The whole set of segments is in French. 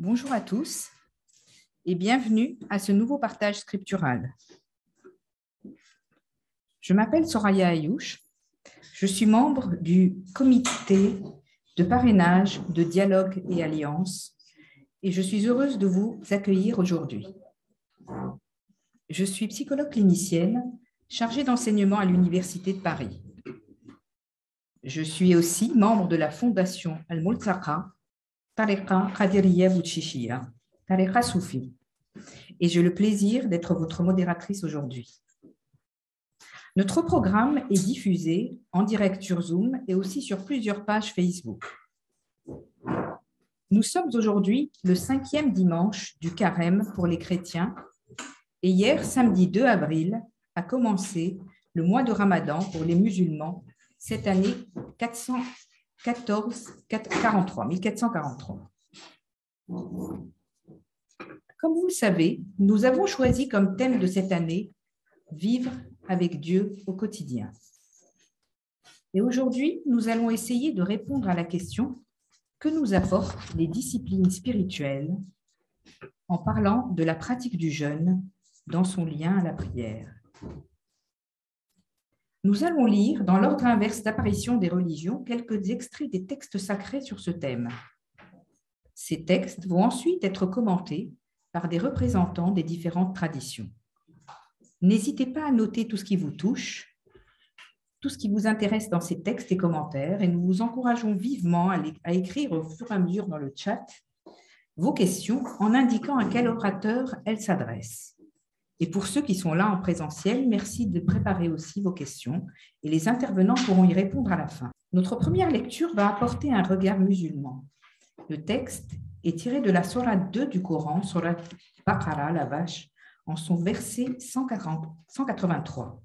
Bonjour à tous et bienvenue à ce nouveau partage scriptural. Je m'appelle Soraya Ayouch, je suis membre du comité de parrainage de Dialogue et Alliance et je suis heureuse de vous accueillir aujourd'hui. Je suis psychologue clinicienne chargée d'enseignement à l'Université de Paris. Je suis aussi membre de la fondation Al-Multaqa, Tariqa Qadiriya Boutchichia, Tariqa Soufi, et j'ai le plaisir d'être votre modératrice aujourd'hui. Notre programme est diffusé en direct sur Zoom et aussi sur plusieurs pages Facebook. Nous sommes aujourd'hui le 5e dimanche du carême pour les chrétiens et hier, samedi 2 avril, a commencé le mois de Ramadan pour les musulmans, cette année 1443. Comme vous le savez, nous avons choisi comme thème de cette année « Vivre avec Dieu au quotidien ». Et aujourd'hui, nous allons essayer de répondre à la question « Que nous apportent les disciplines spirituelles ?» en parlant de la pratique du jeûne dans son lien à la prière. Nous allons lire, dans l'ordre inverse d'apparition des religions, quelques extraits des textes sacrés sur ce thème. Ces textes vont ensuite être commentés par des représentants des différentes traditions. N'hésitez pas à noter tout ce qui vous touche, tout ce qui vous intéresse dans ces textes et commentaires, et nous vous encourageons vivement à écrire au fur et à mesure dans le chat vos questions en indiquant à quel orateur elles s'adressent. Et pour ceux qui sont là en présentiel, merci de préparer aussi vos questions et les intervenants pourront y répondre à la fin. Notre première lecture va apporter un regard musulman. Le texte est tiré de la sourate 2 du Coran, sourate Baqara, la vache, en son verset 183.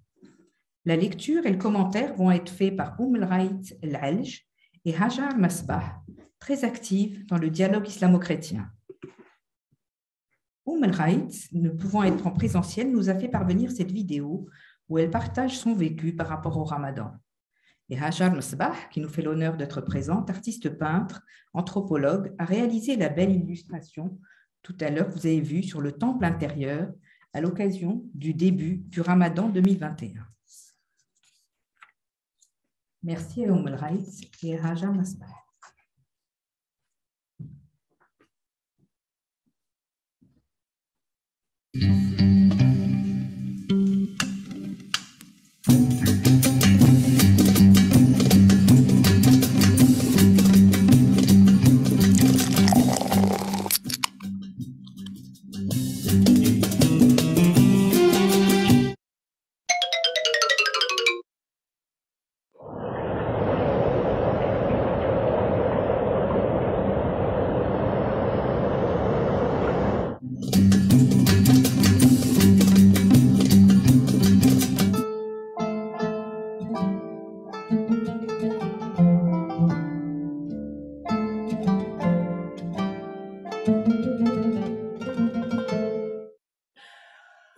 La lecture et le commentaire vont être faits par Al-Raït El-Alj et Hajar Masbah, très active dans le dialogue islamo-chrétien. Al-Raït, ne pouvant être en présentiel, nous a fait parvenir cette vidéo où elle partage son vécu par rapport au Ramadan. Et Hajar Masbah, qui nous fait l'honneur d'être présente, artiste peintre, anthropologue, a réalisé la belle illustration tout à l'heure que vous avez vue sur le temple intérieur à l'occasion du début du Ramadan 2021. Merci à Al-Raït et à Hajar Masbah.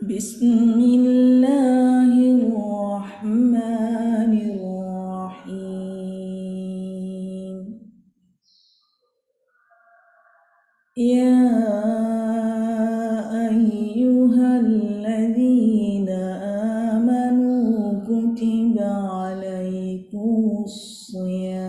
بسم الله الرحمن الرحيم يا أيها الذين آمنوا كتب عليكم الصيام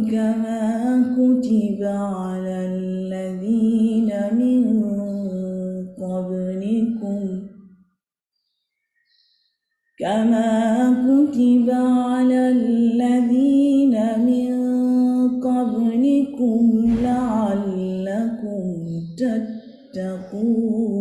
كما كتب على الذين من قبلكم لعلكم تتقون.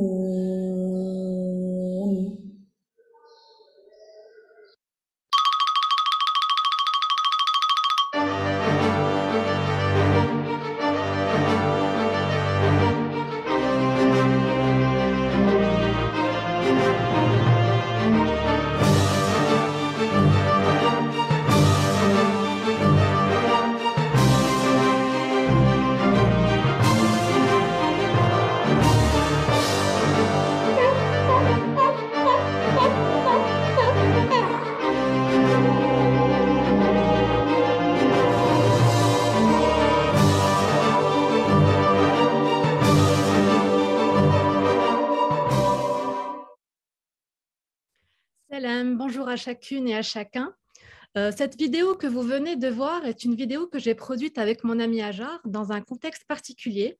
Bonjour à chacune et à chacun. Cette vidéo que vous venez de voir est une vidéo que j'ai produite avec mon ami Hajar dans un contexte particulier.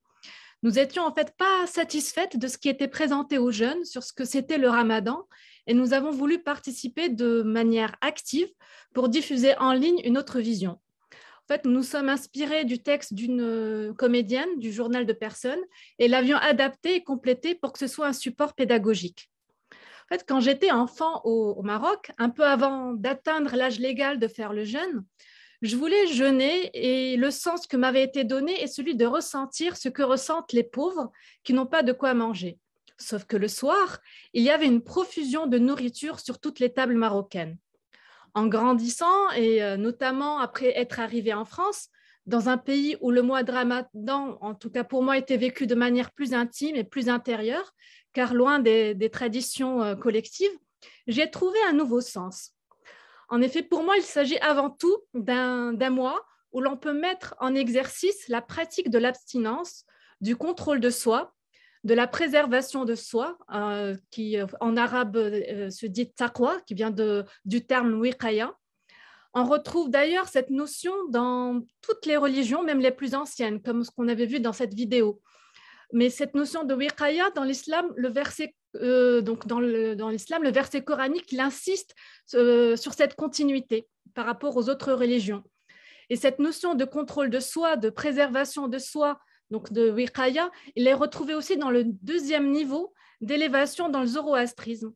Nous n'étions en fait pas satisfaites de ce qui était présenté aux jeunes sur ce que c'était le Ramadan et nous avons voulu participer de manière active pour diffuser en ligne une autre vision. En fait, nous sommes inspirés du texte d'une comédienne du journal de personnes et l'avions adapté et complété pour que ce soit un support pédagogique. En fait, quand j'étais enfant au Maroc, un peu avant d'atteindre l'âge légal de faire le jeûne, je voulais jeûner et le sens que m'avait été donné est celui de ressentir ce que ressentent les pauvres qui n'ont pas de quoi manger. Sauf que le soir, il y avait une profusion de nourriture sur toutes les tables marocaines. En grandissant et notamment après être arrivé en France, dans un pays où le mois de Ramadan, en tout cas pour moi, était vécu de manière plus intime et plus intérieure, car loin des traditions collectives, j'ai trouvé un nouveau sens. En effet, pour moi, il s'agit avant tout d'un mois où l'on peut mettre en exercice la pratique de l'abstinence, du contrôle de soi, de la préservation de soi, qui en arabe se dit taqwa, qui vient du terme wiqaya. On retrouve d'ailleurs cette notion dans toutes les religions, même les plus anciennes, comme ce qu'on avait vu dans cette vidéo. Mais cette notion de wiqaya, dans l'islam, le verset coranique, il insiste sur cette continuité par rapport aux autres religions. Et cette notion de contrôle de soi, de préservation de soi, donc de wiqaya, il est retrouvé aussi dans le deuxième niveau d'élévation dans le zoroastrisme.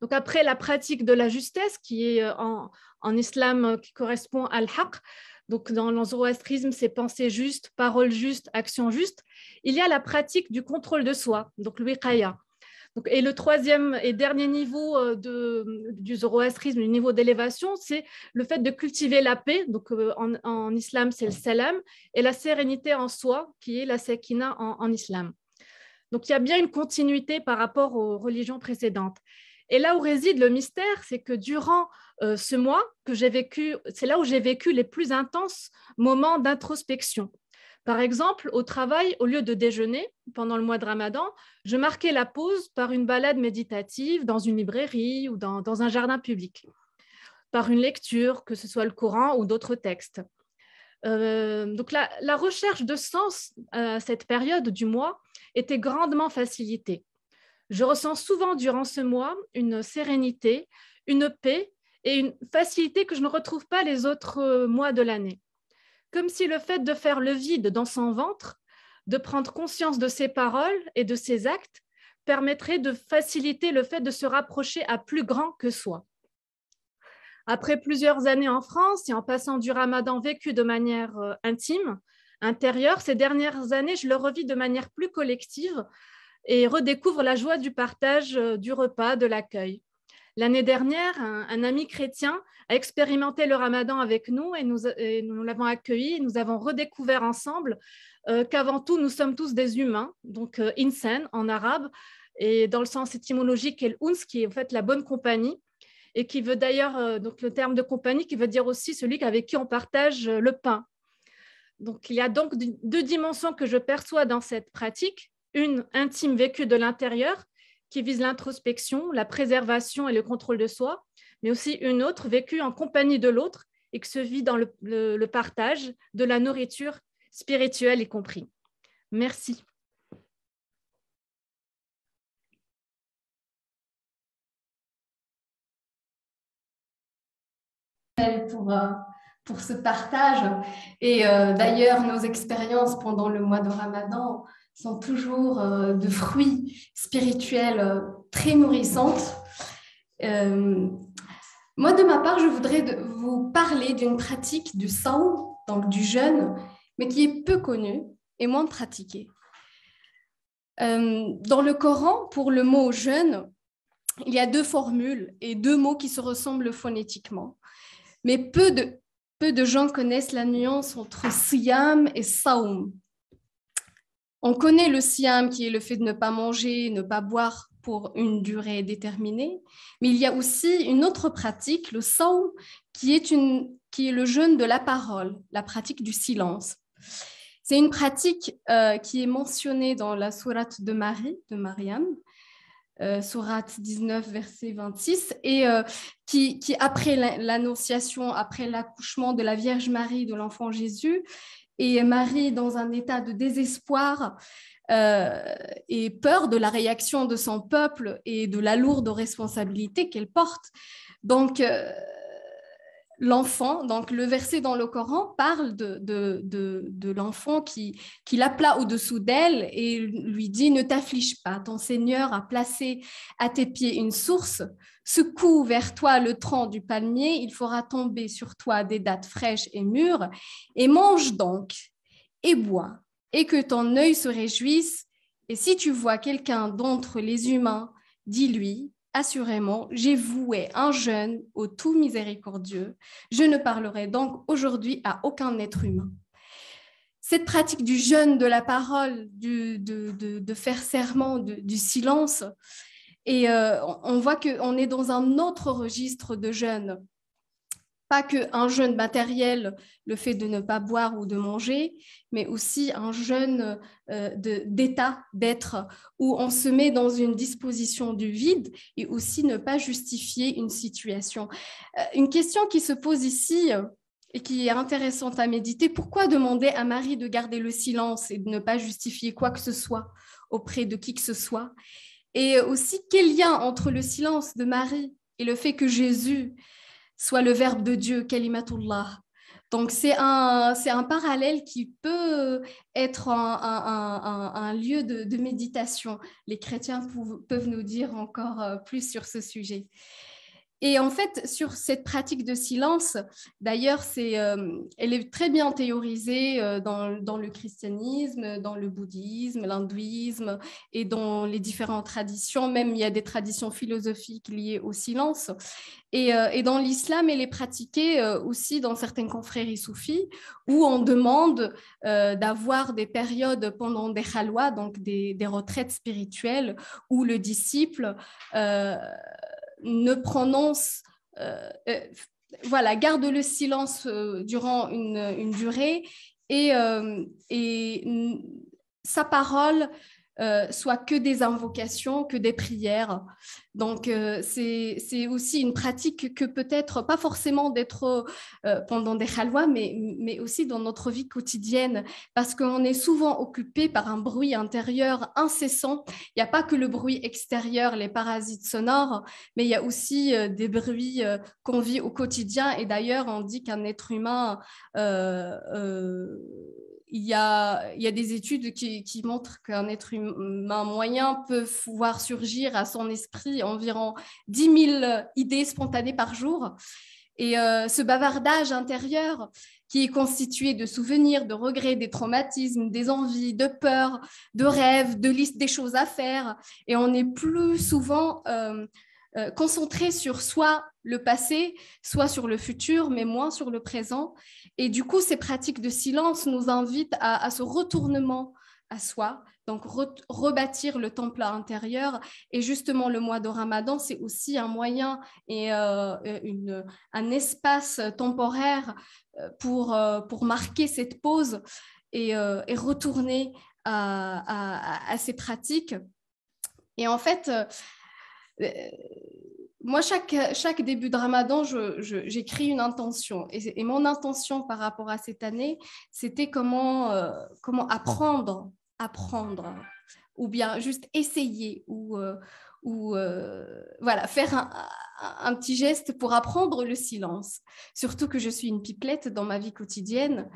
Donc après la pratique de la justesse, qui est en islam, qui correspond à l'haq, donc dans le zoroastrisme, c'est pensée juste, parole juste, action juste, il y a la pratique du contrôle de soi, donc le wiqaya. Et le troisième et dernier niveau du zoroastrisme, le niveau d'élévation, c'est le fait de cultiver la paix. Donc en islam, c'est le salam, et la sérénité en soi, qui est la sakina en islam. Donc il y a bien une continuité par rapport aux religions précédentes. Et là où réside le mystère, c'est que durant ce mois que j'ai vécu, c'est là où j'ai vécu les plus intenses moments d'introspection. Par exemple, au travail, au lieu de déjeuner pendant le mois de Ramadan, je marquais la pause par une balade méditative dans une librairie ou dans un jardin public, par une lecture, que ce soit le Coran ou d'autres textes. Donc la recherche de sens à cette période du mois était grandement facilitée. Je ressens souvent durant ce mois une sérénité, une paix et une facilité que je ne retrouve pas les autres mois de l'année. Comme si le fait de faire le vide dans son ventre, de prendre conscience de ses paroles et de ses actes, permettrait de faciliter le fait de se rapprocher à plus grand que soi. Après plusieurs années en France et en passant du Ramadan vécu de manière intime, intérieure, ces dernières années, je le revis de manière plus collective et redécouvre la joie du partage, du repas, de l'accueil. L'année dernière, un ami chrétien a expérimenté le Ramadan avec nous et nous l'avons accueilli et nous avons redécouvert ensemble qu'avant tout, nous sommes tous des humains, donc insan en arabe, et dans le sens étymologique, el-uns, qui est en fait la bonne compagnie, et qui veut d'ailleurs, donc le terme de compagnie, qui veut dire aussi celui avec qui on partage le pain. Donc il y a donc deux dimensions que je perçois dans cette pratique, une intime vécue de l'intérieur, qui vise l'introspection, la préservation et le contrôle de soi, mais aussi une autre vécue en compagnie de l'autre et qui se vit dans le partage de la nourriture spirituelle y compris. Merci. Pour ce partage. Et d'ailleurs, nos expériences pendant le mois de Ramadan sont toujours de fruits spirituels très nourrissantes. Moi, de ma part, je voudrais vous parler d'une pratique du sawm, donc du jeûne, mais qui est peu connue et moins pratiquée. Dans le Coran, pour le mot jeûne, il y a deux formules et deux mots qui se ressemblent phonétiquement. Mais peu de gens connaissent la nuance entre siyam et sawm. On connaît le siyam qui est le fait de ne pas manger, ne pas boire pour une durée déterminée, mais il y a aussi une autre pratique, le sawm, qui est le jeûne de la parole, la pratique du silence. C'est une pratique qui est mentionnée dans la sourate de Mariam, sourate 19, verset 26, et qui après l'annonciation, après l'accouchement de la Vierge Marie, de l'enfant Jésus, et Marie dans un état de désespoir et peur de la réaction de son peuple et de la lourde responsabilité qu'elle porte. Donc, l'enfant, donc le verset dans le Coran parle de l'enfant qui l'appela au-dessous d'elle et lui dit « Ne t'afflige pas, ton Seigneur a placé à tes pieds une source, secoue vers toi le tronc du palmier, il fera tomber sur toi des dattes fraîches et mûres, et mange donc, et bois, et que ton œil se réjouisse, et si tu vois quelqu'un d'entre les humains, dis-lui, assurément, j'ai voué un jeûne au tout miséricordieux. Je ne parlerai donc aujourd'hui à aucun être humain. » Cette pratique du jeûne, de la parole, de faire serment, du silence, et on voit qu'on est dans un autre registre de jeûne. Pas qu'un jeûne matériel, le fait de ne pas boire ou de manger, mais aussi un jeûne d'état, d'être, où on se met dans une disposition du vide et aussi ne pas justifier une situation. Une question qui se pose ici et qui est intéressante à méditer, pourquoi demander à Marie de garder le silence et de ne pas justifier quoi que ce soit auprès de qui que ce soit? Et aussi, quel lien entre le silence de Marie et le fait que Jésus soit le verbe de Dieu, kalimatullah. Donc, c'est un parallèle qui peut être un lieu de méditation. Les chrétiens peuvent nous dire encore plus sur ce sujet. Et en fait, sur cette pratique de silence, d'ailleurs, elle est très bien théorisée dans le christianisme, dans le bouddhisme, l'hindouisme et dans les différentes traditions. Même, il y a des traditions philosophiques liées au silence. Et dans l'islam, elle est pratiquée aussi dans certaines confréries soufis où on demande d'avoir des périodes pendant des khalwa, donc des retraites spirituelles, où le disciple ne prononce, garde le silence durant une durée et sa parole soit que des invocations, que des prières. Donc, c'est aussi une pratique que peut-être, pas forcément d'être pendant des khalwa, mais aussi dans notre vie quotidienne, parce qu'on est souvent occupé par un bruit intérieur incessant. Il n'y a pas que le bruit extérieur, les parasites sonores, mais il y a aussi des bruits qu'on vit au quotidien. Et d'ailleurs, on dit qu'un être humain... il y a des études qui montrent qu'un être humain moyen peut voir surgir à son esprit environ 10 000 idées spontanées par jour. Et ce bavardage intérieur qui est constitué de souvenirs, de regrets, des traumatismes, des envies, de peurs, de rêves, de listes des choses à faire. Et on est plus souvent concentré sur soit le passé, soit sur le futur, mais moins sur le présent. Et du coup, ces pratiques de silence nous invitent à ce retournement à soi, donc rebâtir le temple intérieur. Et justement, le mois de Ramadan, c'est aussi un moyen et un espace temporaire pour marquer cette pause et retourner à ces pratiques. Et en fait, moi, chaque début de Ramadan, j'écris une intention. Et mon intention par rapport à cette année, c'était comment apprendre, ou bien juste essayer, ou faire un petit geste pour apprendre le silence. Surtout que je suis une pipelette dans ma vie quotidienne.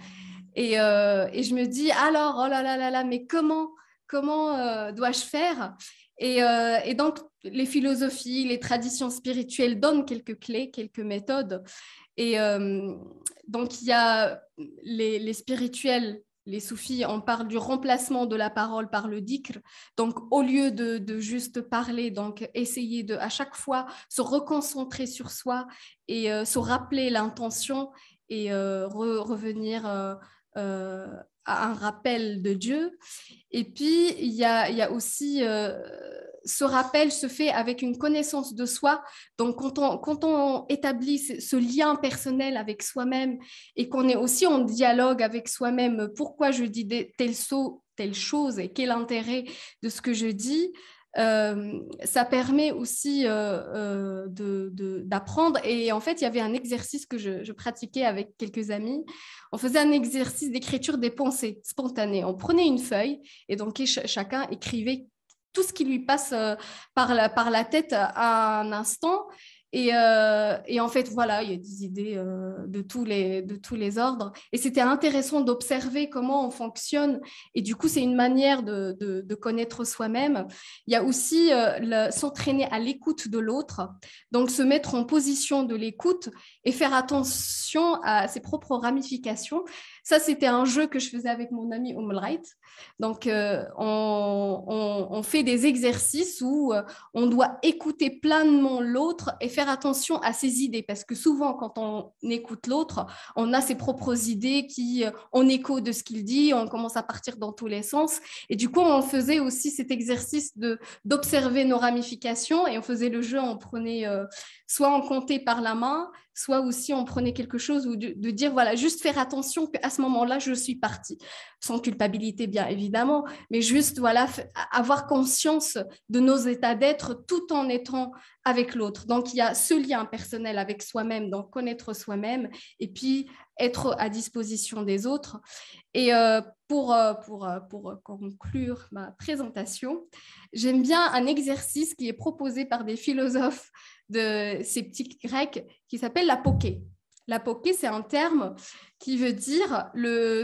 Et je me dis, alors, oh là là là là, mais comment dois-je faire ? Et donc, les philosophies, les traditions spirituelles donnent quelques clés, quelques méthodes. Et donc, il y a les spirituels, les soufis, on parle du remplacement de la parole par le dhikr. Donc, au lieu de juste parler, donc essayer de, à chaque fois, se reconcentrer sur soi et se rappeler l'intention et revenir à un rappel de Dieu. Et puis, il y a aussi... ce rappel se fait avec une connaissance de soi. Donc, quand on établit ce lien personnel avec soi-même et qu'on est aussi en dialogue avec soi-même, pourquoi je dis telle chose et quel intérêt de ce que je dis, ça permet aussi d'apprendre. Et en fait, il y avait un exercice que je pratiquais avec quelques amis. On faisait un exercice d'écriture des pensées spontanées. On prenait une feuille et donc chacun écrivait tout ce qui lui passe par la tête à un instant. Et en fait, voilà, il y a des idées de tous les ordres. Et c'était intéressant d'observer comment on fonctionne. Et du coup, c'est une manière de connaître soi-même. Il y a aussi s'entraîner à l'écoute de l'autre. Donc, se mettre en position de l'écoute et faire attention à ses propres ramifications. Ça, c'était un jeu que je faisais avec mon ami Wright. Donc, on fait des exercices où on doit écouter pleinement l'autre et faire attention à ses idées. Parce que souvent, quand on écoute l'autre, on a ses propres idées qui en écho de ce qu'il dit, on commence à partir dans tous les sens. Et du coup, on faisait aussi cet exercice d'observer nos ramifications et on faisait le jeu, on prenait soit on comptait par la main, soit aussi on prenait quelque chose ou de dire, voilà, juste faire attention qu'à ce moment-là, je suis partie. Sans culpabilité, bien évidemment, mais juste, voilà, avoir conscience de nos états d'être tout en étant avec l'autre. Donc, il y a ce lien personnel avec soi-même, donc connaître soi-même et puis être à disposition des autres. Et pour conclure ma présentation, j'aime bien un exercice qui est proposé par des philosophes sceptiques grecs qui s'appelle la poké. La poké, c'est un terme qui veut dire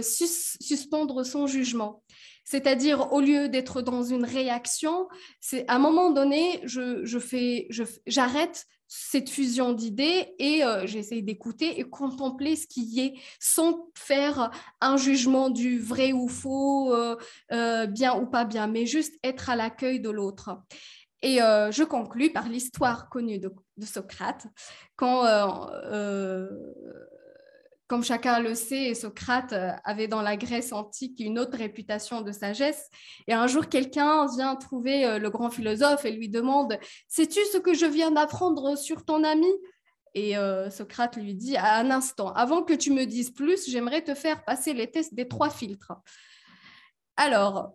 suspendre son jugement. C'est-à-dire, au lieu d'être dans une réaction, c'est à un moment donné, j'arrête cette fusion d'idées et j'essaie d'écouter et contempler ce qui est sans faire un jugement du vrai ou faux, bien ou pas bien, mais juste être à l'accueil de l'autre. Et je conclus par l'histoire connue de Socrate, comme chacun le sait, Socrate avait dans la Grèce antique une autre réputation de sagesse. Et un jour, quelqu'un vient trouver le grand philosophe et lui demande « Sais-tu ce que je viens d'apprendre sur ton ami ?» Et Socrate lui dit « Un instant, avant que tu me dises plus, j'aimerais te faire passer les tests des 3 filtres. » Alors,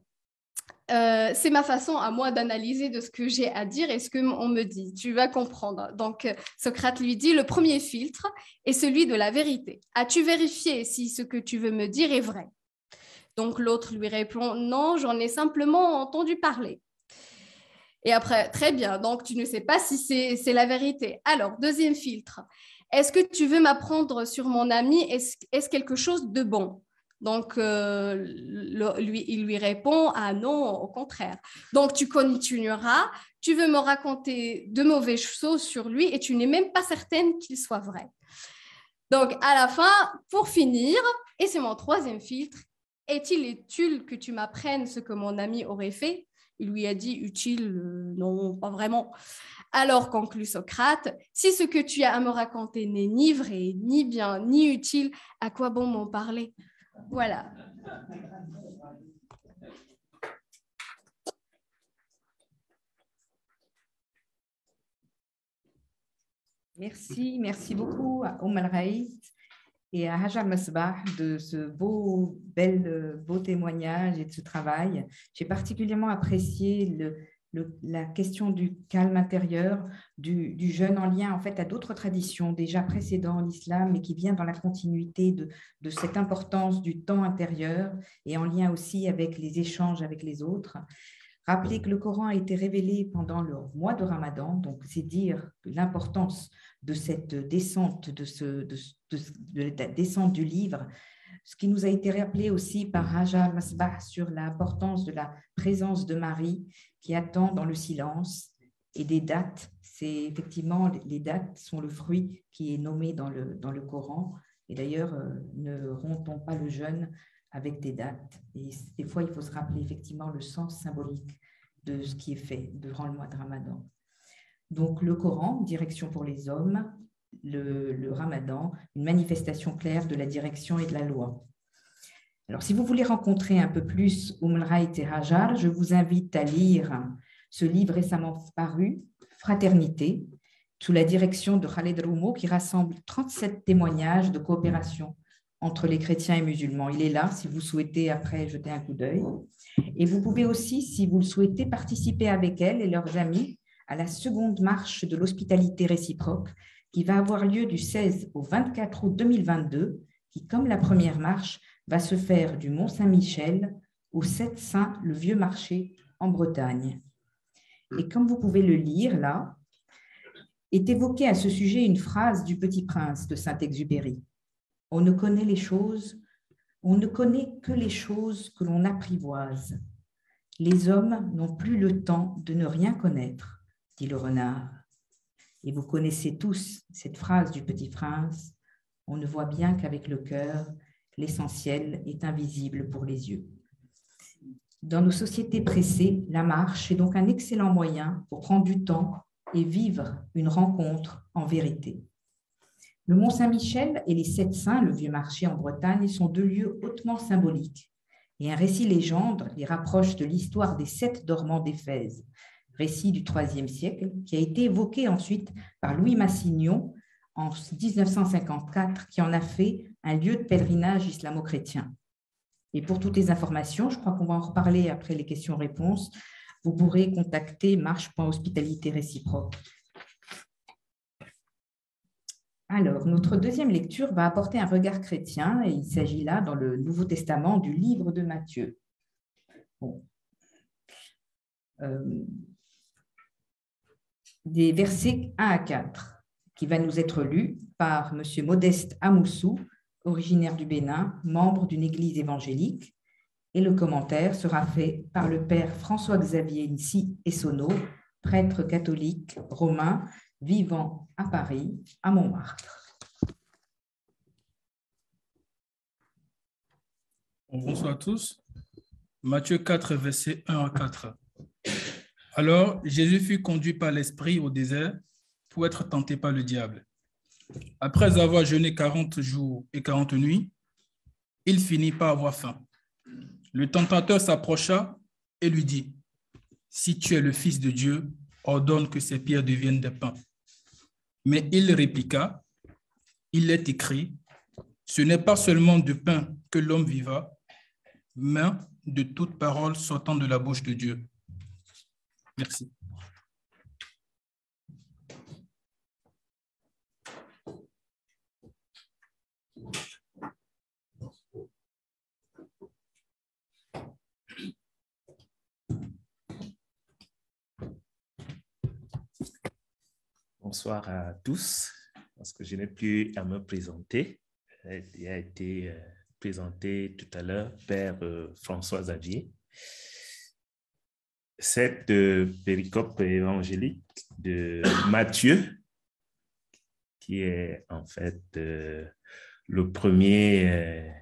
c'est ma façon à moi d'analyser de ce que j'ai à dire et ce qu'on me dit. Tu vas comprendre. Donc, Socrate lui dit, le premier filtre est celui de la vérité. As-tu vérifié si ce que tu veux me dire est vrai? Donc, l'autre lui répond, non, j'en ai simplement entendu parler. Et après, très bien, donc tu ne sais pas si c'est la vérité. Alors, deuxième filtre, est-ce que tu veux m'apprendre sur mon ami? Est-ce quelque chose de bon? Donc, il lui répond « Ah non, au contraire. » Donc, tu continueras, tu veux me raconter de mauvaises choses sur lui et tu n'es même pas certaine qu'il soit vrai. Donc, à la fin, pour finir, et c'est mon troisième filtre, est-il utile que tu m'apprennes ce que mon ami aurait fait? Il lui a dit « Utile, non, pas vraiment. » Alors, conclut Socrate, « Si ce que tu as à me raconter n'est ni vrai, ni bien, ni utile, à quoi bon m'en parler ?» Voilà. Merci beaucoup à Al-Raït et à Hajar Masbah de ce beau témoignage et de ce travail. J'ai particulièrement apprécié la question du calme intérieur, du jeûne en lien en fait à d'autres traditions déjà précédentes en islam, mais qui vient dans la continuité de cette importance du temps intérieur et en lien aussi avec les échanges avec les autres. Rappeler que le Coran a été révélé pendant le mois de Ramadan, donc c'est dire l'importance de cette descente, de la descente du livre. Ce qui nous a été rappelé aussi par Hajar Masbah sur l'importance de la présence de Marie qui attend dans le silence et des dates. C'est effectivement, les dates sont le fruit qui est nommé dans le Coran. Et d'ailleurs, ne rompons pas le jeûne avec des dates. Et des fois, il faut se rappeler effectivement le sens symbolique de ce qui est fait durant le mois de Ramadan. Donc, le Coran, direction pour les hommes, le Ramadan, une manifestation claire de la direction et de la loi. Alors, si vous voulez rencontrer un peu plus Al-Raït et Hajar, je vous invite à lire ce livre récemment paru, Fraternité, sous la direction de Khaled Roumo, qui rassemble 37 témoignages de coopération entre les chrétiens et musulmans. Il est là, si vous souhaitez après jeter un coup d'œil. Et vous pouvez aussi, si vous le souhaitez, participer avec elles et leurs amis à la seconde marche de l'hospitalité réciproque qui va avoir lieu du 16 au 24 août 2022, qui, comme la première marche, va se faire du Mont-Saint-Michel au 7 Saints, le Vieux Marché, en Bretagne. Et comme vous pouvez le lire là, est évoquée à ce sujet une phrase du Petit Prince de Saint-Exupéry. On ne connaît que les choses que l'on apprivoise. Les hommes n'ont plus le temps de ne rien connaître, dit le renard. Et vous connaissez tous cette phrase du Petit Prince. On ne voit bien qu'avec le cœur, l'essentiel est invisible pour les yeux. Dans nos sociétés pressées, la marche est donc un excellent moyen pour prendre du temps et vivre une rencontre en vérité. Le Mont-Saint-Michel et les 7 Saints, le Vieux Marché en Bretagne, sont 2 lieux hautement symboliques. Et un récit légende les rapproche de l'histoire des 7 dormants d'Éphèse, récit du IIIe siècle, qui a été évoqué ensuite par Louis Massignon en 1954, qui en a fait un lieu de pèlerinage islamo-chrétien. Et pour toutes les informations, je crois qu'on va en reparler après les questions-réponses, vous pourrez contacter marche.hospitalité réciproque. Alors, notre deuxième lecture va apporter un regard chrétien et il s'agit là, dans le Nouveau Testament, du livre de Matthieu. Bon. Des versets 1 à 4 qui va nous être lu par M. Modeste Amoussou, originaire du Bénin, membre d'une église évangélique, et le commentaire sera fait par le père François-Xavier Nsi Essonneau, prêtre catholique romain, vivant à Paris, à Montmartre. Bonsoir à tous. Matthieu 4, versets 1 à 4. Alors, Jésus fut conduit par l'Esprit au désert pour être tenté par le diable. Après avoir jeûné 40 jours et 40 nuits, il finit par avoir faim. Le tentateur s'approcha et lui dit, « Si tu es le Fils de Dieu, ordonne que ces pierres deviennent des pains. » Mais il répliqua, « Il est écrit, ce n'est pas seulement de pain que l'homme vivra, mais de toute parole sortant de la bouche de Dieu. » Merci. Bonsoir à tous, parce que je n'ai plus à me présenter. Il a été présenté tout à l'heure par François Xavier. Cette péricope évangélique de Matthieu, qui est en fait le premier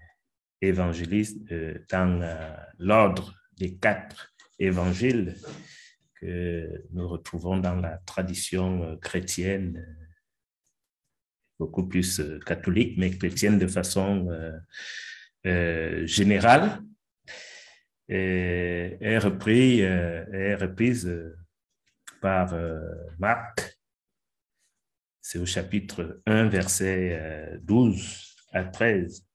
évangéliste dans l'ordre des 4 évangiles que nous retrouvons dans la tradition chrétienne, beaucoup plus catholique, mais chrétienne de façon générale, est reprise par Marc. C'est au chapitre 1, versets 12 à 13,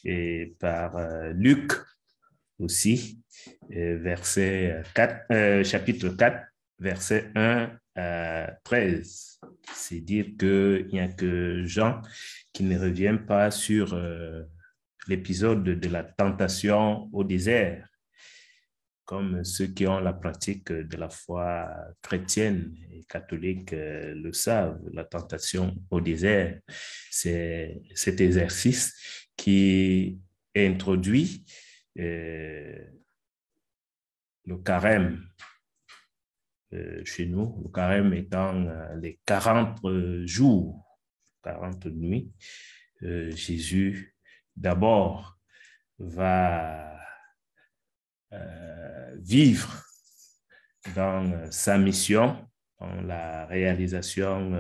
et par Luc aussi, chapitre 4, verset 1 à 13. C'est dire qu'il n'y a que Jean qui ne revient pas sur l'épisode de la tentation au désert, comme ceux qui ont la pratique de la foi chrétienne et catholique le savent. La tentation au désert, c'est cet exercice qui est introduit le carême chez nous, le carême étant les 40 jours, 40 nuits. Jésus d'abord va vivre dans sa mission, dans la réalisation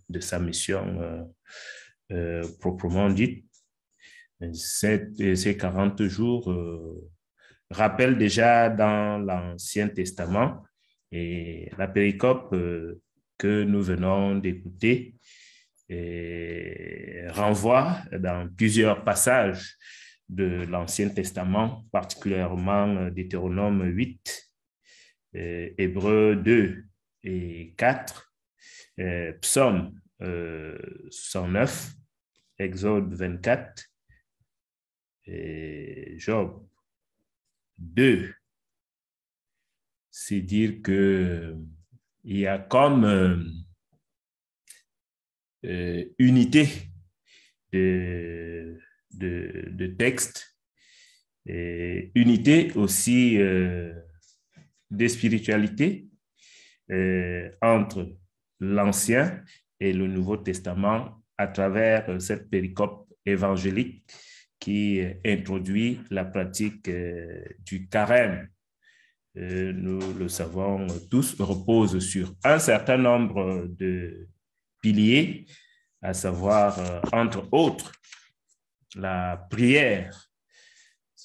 de sa mission proprement dite. Ces 40 jours rappellent déjà dans l'Ancien Testament, et la péricope que nous venons d'écouter renvoie dans plusieurs passages de l'Ancien Testament, particulièrement Deutéronome 8, Hébreux 2 et 4, Psaume 109, Exode 24, et Job 2. C'est dire que il y a comme unité de textes, et unité aussi de spiritualité entre l'Ancien et le Nouveau Testament à travers cette péricope évangélique qui introduit la pratique du carême. Nous le savons tous, repose sur un certain nombre de piliers, à savoir, entre autres, la prière.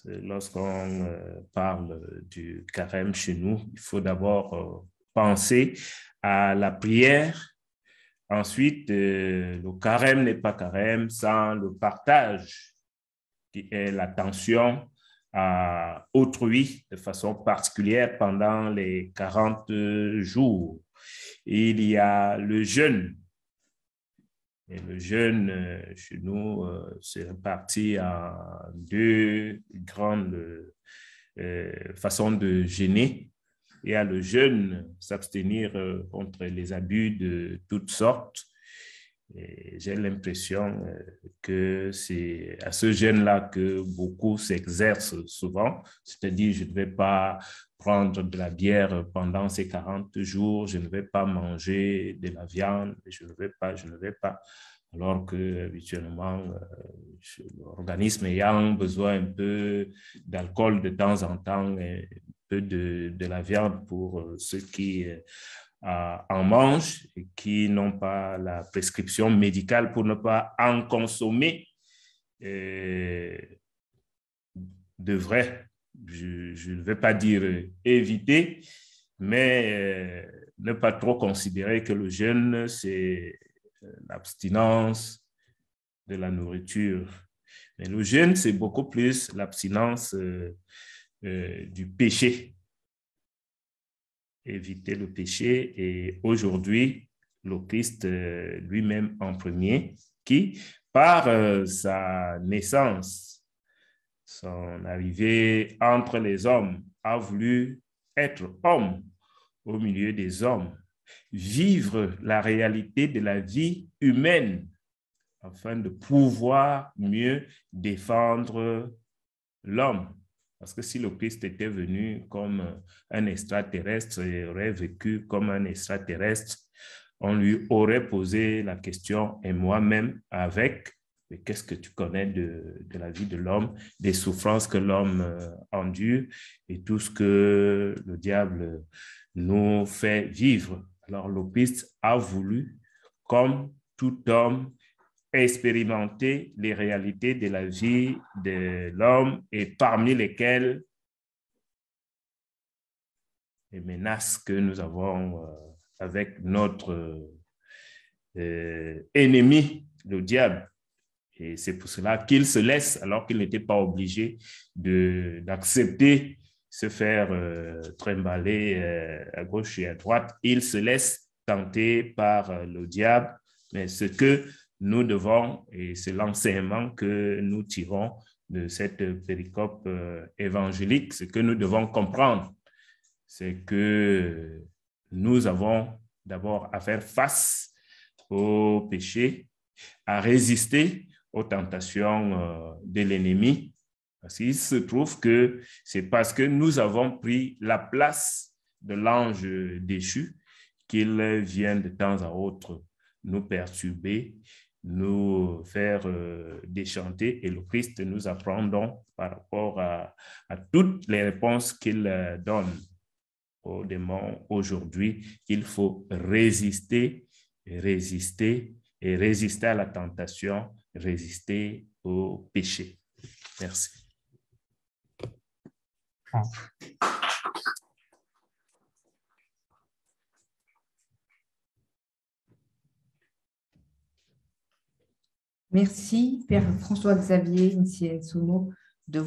Lorsqu'on parle du carême chez nous, il faut d'abord penser à la prière. Ensuite, le carême n'est pas carême sans le partage, qui est l'attention à autrui de façon particulière pendant les 40 jours. Il y a le jeûne. Et le jeûne, chez nous, c'est réparti en deux grandes façons de jeûner. Il y a le jeûne, s'abstenir contre les abus de toutes sortes. J'ai l'impression que c'est à ce jeûne-là que beaucoup s'exercent souvent, c'est-à-dire je ne vais pas prendre de la bière pendant ces 40 jours, je ne vais pas manger de la viande, je ne vais pas, alors que habituellement, l'organisme ayant besoin un peu d'alcool de temps en temps, un peu de la viande pour ceux qui en mangent et qui n'ont pas la prescription médicale pour ne pas en consommer, devraient, je ne vais pas dire éviter, mais ne pas trop considérer que le jeûne, c'est l'abstinence de la nourriture. Mais le jeûne, c'est beaucoup plus l'abstinence du péché. Éviter le péché. Et aujourd'hui, le Christ lui-même en premier, qui, par sa naissance, son arrivée entre les hommes, a voulu être homme au milieu des hommes, vivre la réalité de la vie humaine afin de pouvoir mieux défendre l'homme. Parce que si le Christ était venu comme un extraterrestre et aurait vécu comme un extraterrestre, on lui aurait posé la question, et moi-même avec, mais qu'est-ce que tu connais de la vie de l'homme, des souffrances que l'homme endure et tout ce que le diable nous fait vivre. Alors le Christ a voulu, comme tout homme, expérimenter les réalités de la vie de l'homme et parmi lesquelles les menaces que nous avons avec notre ennemi, le diable. Et c'est pour cela qu'il se laisse, alors qu'il n'était pas obligé d'accepter se faire trimballer à gauche et à droite. Il se laisse tenter par le diable. Mais ce que nous devons, et c'est l'enseignement que nous tirons de cette péricope évangélique, ce que nous devons comprendre, c'est que nous avons d'abord à faire face au péché, à résister aux tentations de l'ennemi. Parce qu'il se trouve que c'est parce que nous avons pris la place de l'ange déchu qu'il vient de temps à autre nous perturber, nous faire déchanter, et le Christ nous apprend donc par rapport à toutes les réponses qu'il donne aux démons aujourd'hui. Il faut résister et résister à la tentation, résister au péché. Merci. Merci, Père François-Xavier Nsiensomo, de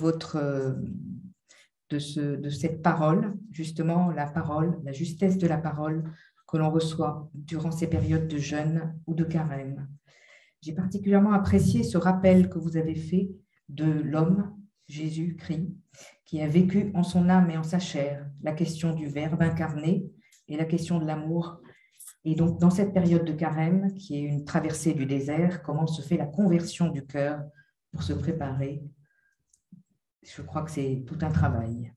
cette parole, justement la parole, la justesse de la parole que l'on reçoit durant ces périodes de jeûne ou de carême. J'ai particulièrement apprécié ce rappel que vous avez fait de l'homme, Jésus-Christ, qui a vécu en son âme et en sa chair la question du Verbe incarné et la question de l'amour. Et donc, dans cette période de carême, qui est une traversée du désert, comment se fait la conversion du cœur pour se préparer? Je crois que c'est tout un travail.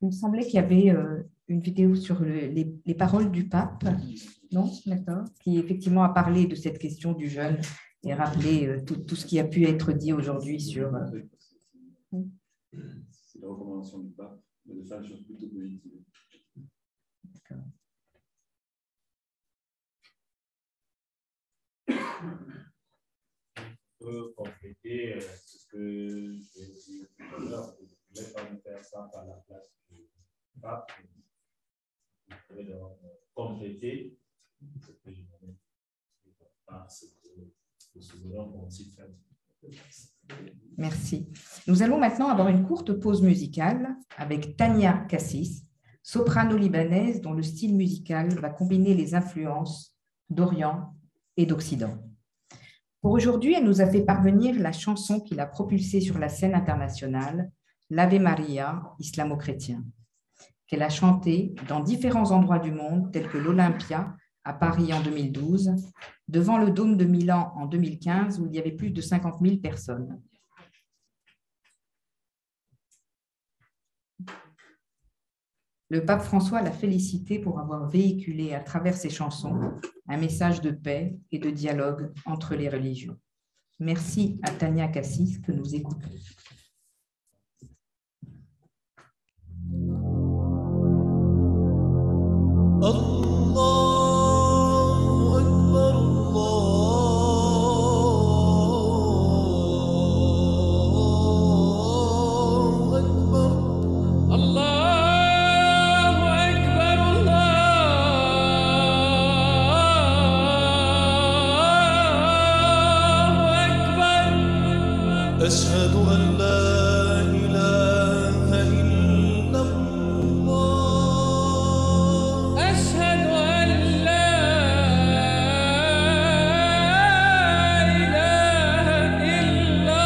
Il me semblait qu'il y avait une vidéo sur les paroles du pape, non? D'accord. Qui effectivement a parlé de cette question du jeûne et rappelé tout ce qui a pu être dit aujourd'hui sur... C'est la recommandation du pape de faire des choses plutôt positives. D'accord. Peut compléter ce que j'ai dit tout à l'heure. Vous ne pouvez pas faire ça par la place du pape. Vous pouvez donc compléter ce que j'ai dit par ce que le souverain aussi fait. Merci. Nous allons maintenant avoir une courte pause musicale avec Tania Cassis, soprano libanaise dont le style musical va combiner les influences d'Orient et d'Occident. Pour aujourd'hui, elle nous a fait parvenir la chanson qui l'a propulsée sur la scène internationale, l'Ave Maria islamo-chrétien, qu'elle a chantée dans différents endroits du monde, tels que l'Olympia à Paris en 2012, devant le Dôme de Milan en 2015, où il y avait plus de 50 000 personnes. Le pape François l'a félicité pour avoir véhiculé à travers ses chansons un message de paix et de dialogue entre les religions. Merci à Tania Cassis que nous écoutons. أشهد أن لا إله إلا الله أشهد أن لا إله إلا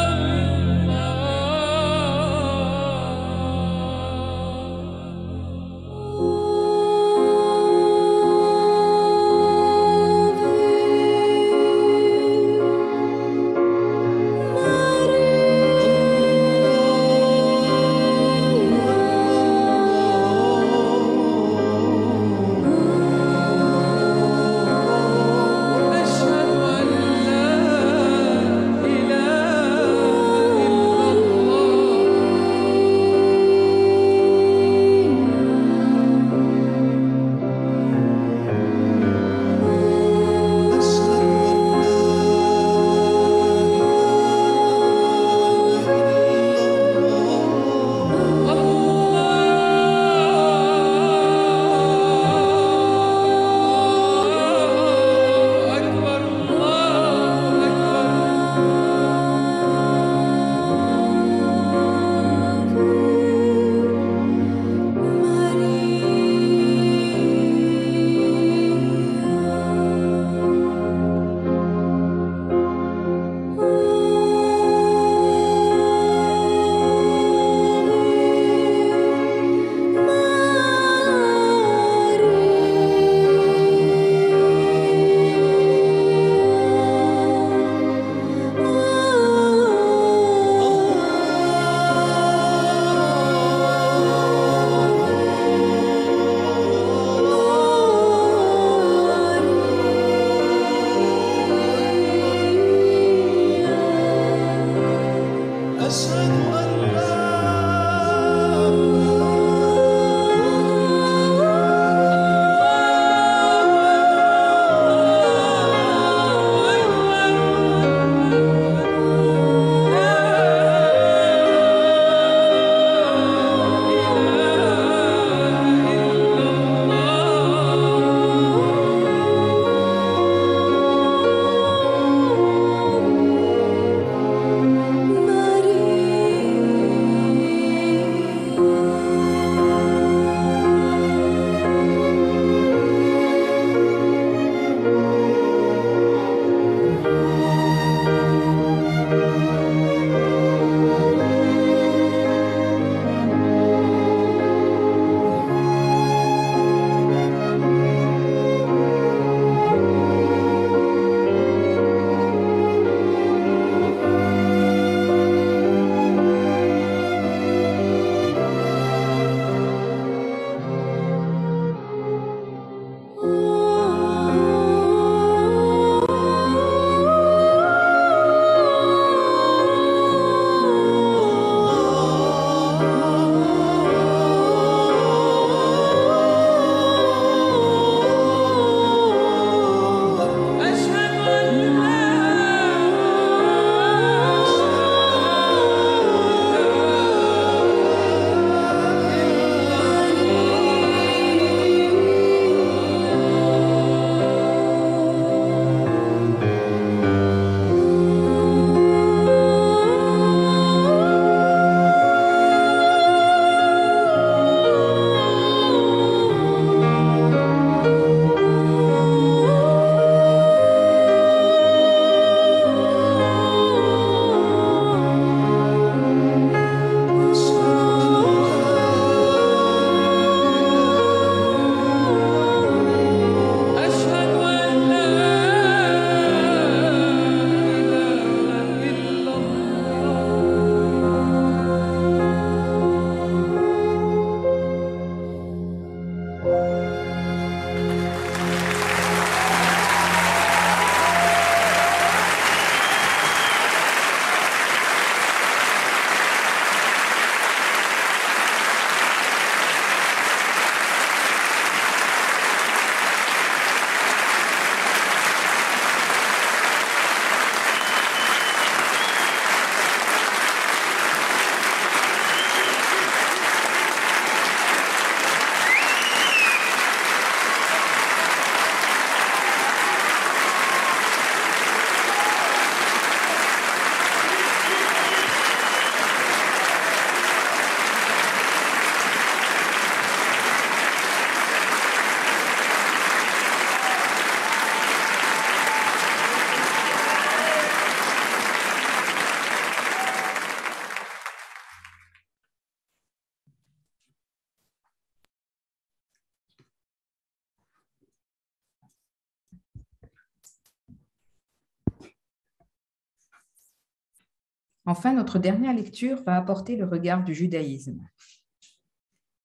Enfin, notre dernière lecture va apporter le regard du judaïsme,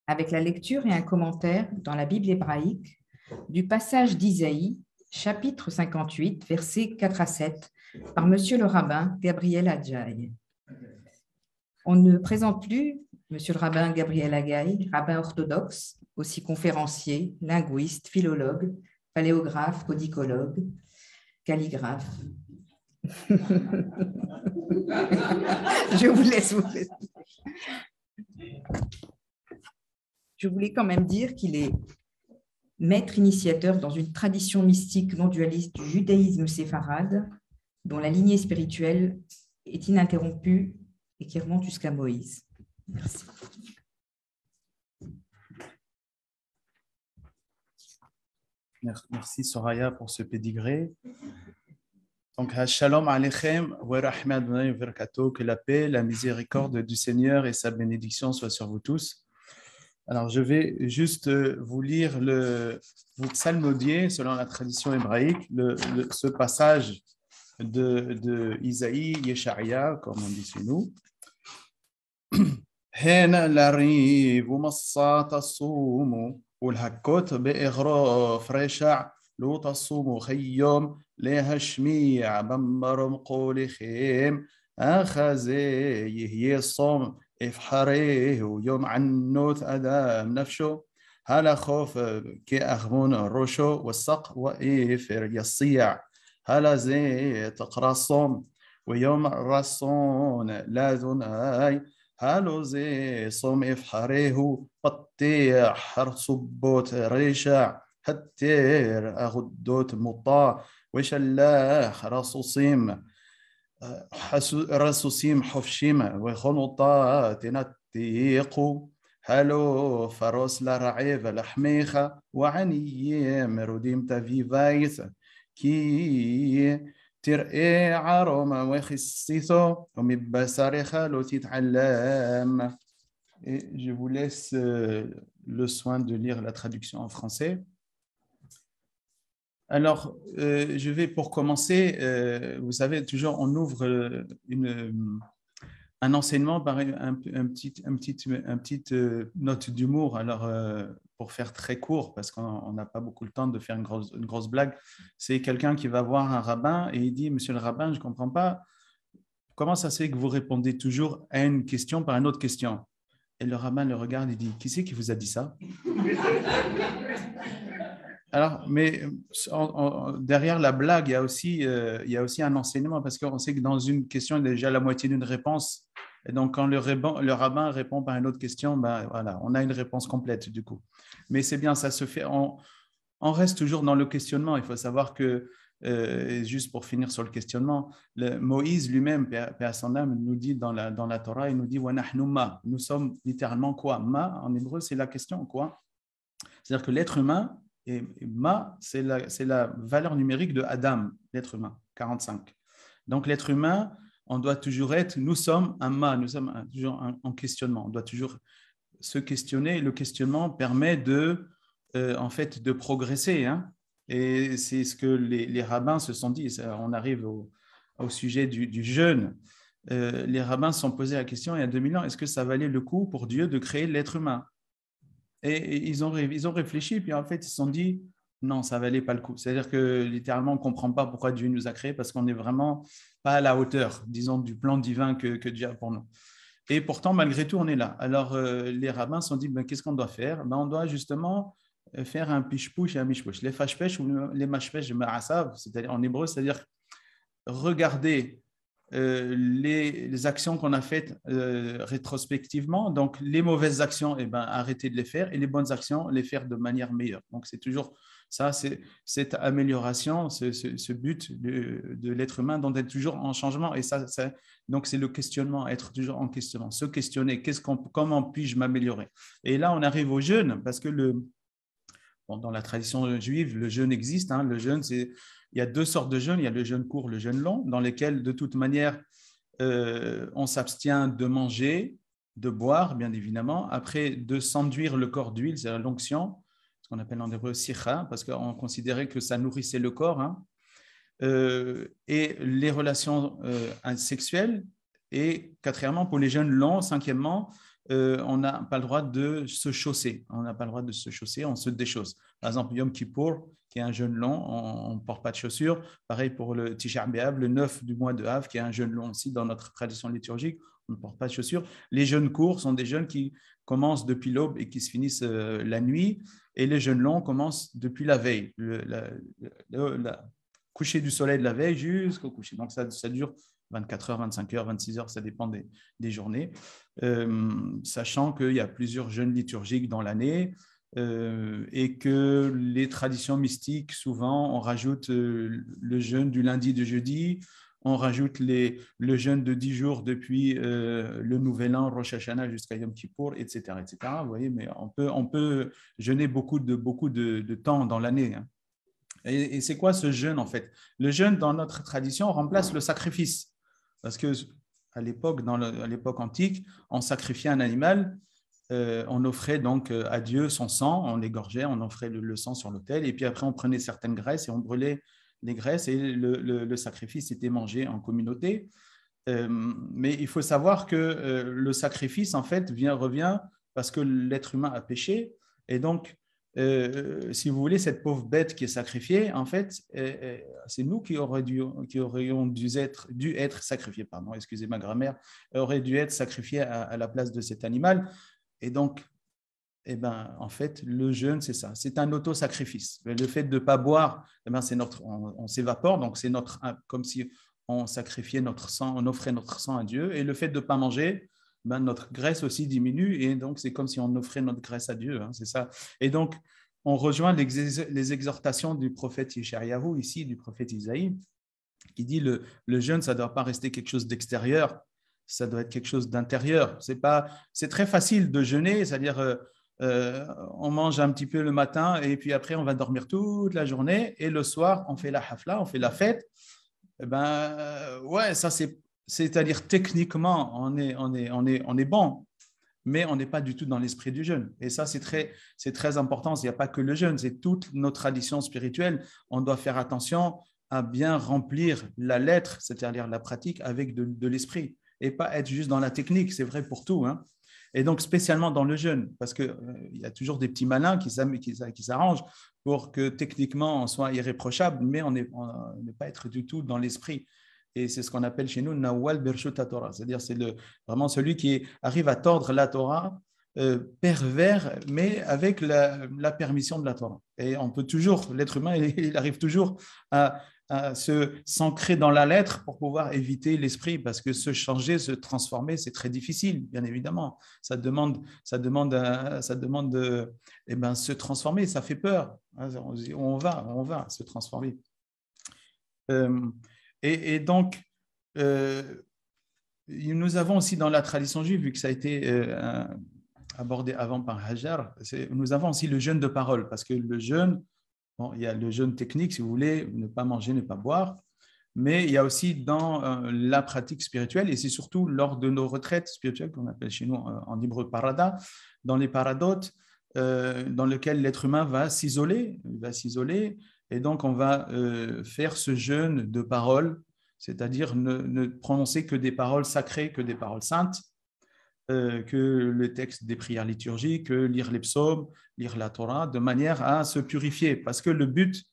avec la lecture et un commentaire dans la Bible hébraïque du passage d'Isaïe, chapitre 58, versets 4 à 7, par Monsieur le rabbin Gabriel Adjaï. On ne présente plus Monsieur le rabbin Gabriel Adjaï, rabbin orthodoxe, aussi conférencier, linguiste, philologue, paléographe, codicologue, calligraphe. Je vous laisse. Je voulais quand même dire qu'il est maître initiateur dans une tradition mystique non dualiste du judaïsme séfarade, dont la lignée spirituelle est ininterrompue et qui remonte jusqu'à Moïse. Merci. Merci Soraya pour ce pédigré. Donc, Shalom Aleichem wa rahmatullahi wa barakatuh, que la paix, la miséricorde du Seigneur et sa bénédiction soient sur vous tous. Alors, je vais juste vous lire vous psalmodier, selon la tradition hébraïque, ce passage de Isaïe, Yesharia, comme on dit chez nous. هنا الريف ومصات الصوم والهكوت بإغراف رشع لو تصوم خيوم لها شميع بمبر مقول خيم أخذي يهي الصوم إفحريه ويوم عنوت أدام نفشو هلا خوف كي أخمون الرشو والسق وإفر يصيع هلا زي تقرأ الصوم ويوم الرسون لا ذناي هالو زي صوم إفحريه بطيع حر صبوت ريشع هتير أغدوت مطاع وشلاح راسوسيم راسوسيم حفشيم وخنطات نتيقو هالو فروس لرعيف لحميخة وعنيم روديم تفيفايث كي ترقي عروما وخصيثو ومبسارخة لو تتعلم. Et je vous laisse le soin de lire la traduction en français. Alors, je vais pour commencer, vous savez, toujours on ouvre un enseignement par une petite note d'humour. Alors, pour faire très court, parce qu'on n'a pas beaucoup le temps de faire une grosse blague, c'est quelqu'un qui va voir un rabbin et il dit « Monsieur le rabbin, je ne comprends pas, comment ça se fait que vous répondez toujours à une question par une autre question ?» Et le rabbin le regarde et dit « Qui c'est qui vous a dit ça ?» Alors, mais derrière la blague, il y a aussi un enseignement, parce qu'on sait que dans une question, il y a déjà la moitié d'une réponse. Et donc, quand le rabbin répond par une autre question, ben, voilà, on a une réponse complète du coup. Mais c'est bien, ça se fait. On reste toujours dans le questionnement. Il faut savoir que, juste pour finir sur le questionnement, Moïse lui-même, paix à son âme, nous dit dans la Torah, il nous dit « Wa nahnu ma ». Nous sommes littéralement quoi ? Ma, en hébreu, c'est la question, quoi ? C'est-à-dire que l'être humain, et ma, c'est la valeur numérique de Adam, l'être humain, 45. Donc, l'être humain, on doit toujours être, nous sommes un ma, nous sommes toujours en questionnement. On doit toujours se questionner. Le questionnement permet en fait, de progresser. Hein. Et c'est ce que les rabbins se sont dit. On arrive au sujet du jeûne. Les rabbins se sont posés la question il y a 2000 ans, est-ce que ça valait le coup pour Dieu de créer l'être humain ? Et ils ont réfléchi, puis en fait, ils se sont dit, non, ça ne valait pas le coup. C'est-à-dire que littéralement, on ne comprend pas pourquoi Dieu nous a créés, parce qu'on n'est vraiment pas à la hauteur, disons, du plan divin que Dieu a pour nous. Et pourtant, malgré tout, on est là. Alors, les rabbins se sont dit, ben, qu'est-ce qu'on doit faire ? Ben, on doit justement faire un pishpouch et un mishpouch. Les fashpesh ou les mashpesh de ma'asav, c'est-à-dire en hébreu, c'est-à-dire regarder les actions qu'on a faites rétrospectivement. Donc, les mauvaises actions, eh ben, arrêter de les faire, et les bonnes actions, les faire de manière meilleure. Donc, c'est toujours ça, c'est cette amélioration, ce but de l'être humain, d'être toujours en changement. Et donc, c'est le questionnement, être toujours en questionnement, se questionner, comment puis-je m'améliorer. Et là, on arrive au jeûne, parce que dans la tradition juive, le jeûne existe. Hein, le jeûne, il y a deux sortes de jeûnes. Il y a le jeûne court, le jeûne long, dans lesquels, de toute manière, on s'abstient de manger, de boire, bien évidemment. Après, de s'enduire le corps d'huile, c'est l'onction, ce qu'on appelle en hébreu sicha, parce qu'on considérait que ça nourrissait le corps. Hein. Et les relations sexuelles Et quatrièmement, pour les jeûnes longs, cinquièmement, on n'a pas le droit de se chausser. On n'a pas le droit de se chausser, on se déchausse. Par exemple, Yom Kippour, qui est un jeûne long, on ne porte pas de chaussures. Pareil pour le Tisha B'Av, le 9 du mois de Av, qui est un jeûne long aussi dans notre tradition liturgique, on ne porte pas de chaussures. Les jeûnes courts sont des jeûnes qui commencent depuis l'aube et qui se finissent la nuit. Et les jeûnes longs commencent depuis la veille, le coucher du soleil de la veille jusqu'au coucher. Donc, ça dure 24 heures, 25 heures, 26 heures, ça dépend des journées. Sachant qu'il y a plusieurs jeûnes liturgiques dans l'année et que les traditions mystiques, souvent, on rajoute le jeûne du lundi, du jeudi, on rajoute le jeûne de 10 jours depuis le Nouvel An, Rosh Hashanah jusqu'à Yom Kippour, etc., etc. Vous voyez, mais on peut jeûner beaucoup de temps dans l'année. Hein. Et c'est quoi ce jeûne, en fait? Le jeûne, dans notre tradition, remplace le sacrifice. Parce qu'à l'époque, à l'époque antique, on sacrifiait un animal, on offrait donc à Dieu son sang, on l'égorgeait, on offrait le sang sur l'autel, et puis après, on prenait certaines graisses et on brûlait les graisses, et le sacrifice était mangé en communauté. Mais il faut savoir que le sacrifice, en fait, revient parce que l'être humain a péché, et donc, si vous voulez, cette pauvre bête qui est sacrifiée, en fait, c'est nous qui aurions dû être sacrifiés, pardon, excusez ma grammaire, aurait dû être sacrifiés à la place de cet animal. Et donc, en fait, le jeûne, c'est ça, c'est un auto-sacrifice. Le fait de ne pas boire, on s'évapore, donc c'est comme si on sacrifiait notre sang, on offrait notre sang à Dieu, et le fait de ne pas manger, notre graisse aussi diminue, et donc c'est comme si on offrait notre graisse à Dieu, hein, c'est ça. Et donc, on rejoint les exhortations du prophète Yeshayahu, ici, du prophète Isaïe, qui dit le jeûne, ça ne doit pas rester quelque chose d'extérieur, ça doit être quelque chose d'intérieur. C'est très facile de jeûner, c'est-à-dire on mange un petit peu le matin, et puis après, on va dormir toute la journée, et le soir, on fait la hafla, on fait la fête. Ouais, ça c'est-à-dire techniquement, on est bon, mais on n'est pas du tout dans l'esprit du jeûne. Et ça, c'est très important. Il n'y a pas que le jeûne, c'est toute nos traditions spirituelles. On doit faire attention à bien remplir la lettre, c'est-à-dire la pratique, avec de l'esprit, et pas être juste dans la technique. C'est vrai pour tout, hein. Et donc, spécialement dans le jeûne, parce qu'il y a toujours des petits malins qui s'arrangent pour que techniquement, on soit irréprochable, mais on ne pas être du tout dans l'esprit. Et c'est ce qu'on appelle chez nous Nawal Birshut Torah, c'est-à-dire c'est vraiment celui qui arrive à tordre la Torah, pervers, mais avec la permission de la Torah. Et on peut toujours, l'être humain, il arrive toujours à s'ancrer dans la lettre pour pouvoir éviter l'esprit, parce que se changer, se transformer, c'est très difficile, bien évidemment. Ça demande de se transformer, ça fait peur. On va se transformer. Et donc, nous avons aussi dans la tradition juive, vu que ça a été abordé avant par Hajar, nous avons aussi le jeûne de parole, parce que le jeûne, il y a le jeûne technique, si vous voulez, ne pas manger, ne pas boire, mais il y a aussi dans la pratique spirituelle, et c'est surtout lors de nos retraites spirituelles, qu'on appelle chez nous en hébreu parada, dans les paradotes, dans lesquels l'être humain va s'isoler, et donc on va faire ce jeûne de parole, c'est-à-dire ne prononcer que des paroles sacrées, que des paroles saintes, que le texte des prières liturgiques, lire les psaumes, lire la Torah, de manière à se purifier. Parce que le but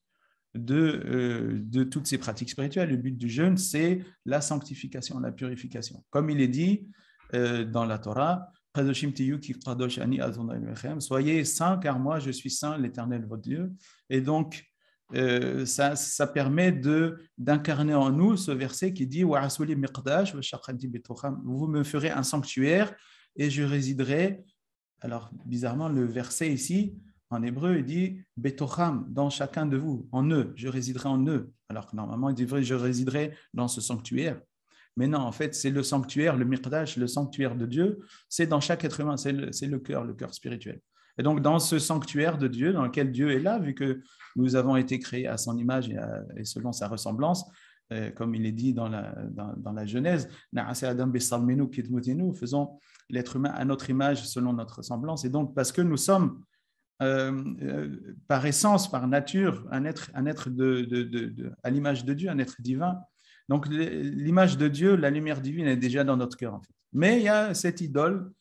de toutes ces pratiques spirituelles, le but du jeûne, c'est la sanctification, la purification. Comme il est dit dans la Torah, soyez saints, car moi je suis saint, l'Éternel votre Dieu. Et donc, ça permet d'incarner en nous ce verset qui dit « Vous me ferez un sanctuaire et je résiderai ». Alors, bizarrement, le verset ici, en hébreu, il dit « Betocham », dans chacun de vous, en eux, je résiderai en eux. Alors que normalement, il devrait « je résiderai dans ce sanctuaire ». Mais non, en fait, c'est le sanctuaire, le miqdash, le sanctuaire de Dieu, c'est dans chaque être humain, c'est le cœur spirituel. Et donc, dans ce sanctuaire de Dieu, dans lequel Dieu est là, vu que nous avons été créés à son image et selon sa ressemblance, comme il est dit dans la Genèse, faisons l'être humain à notre image selon notre ressemblance. Et donc, parce que nous sommes, par essence, par nature, un être à l'image de Dieu, un être divin, Donc, l'image de Dieu, la lumière divine est déjà dans notre cœur, en fait. Mais il y a cette idole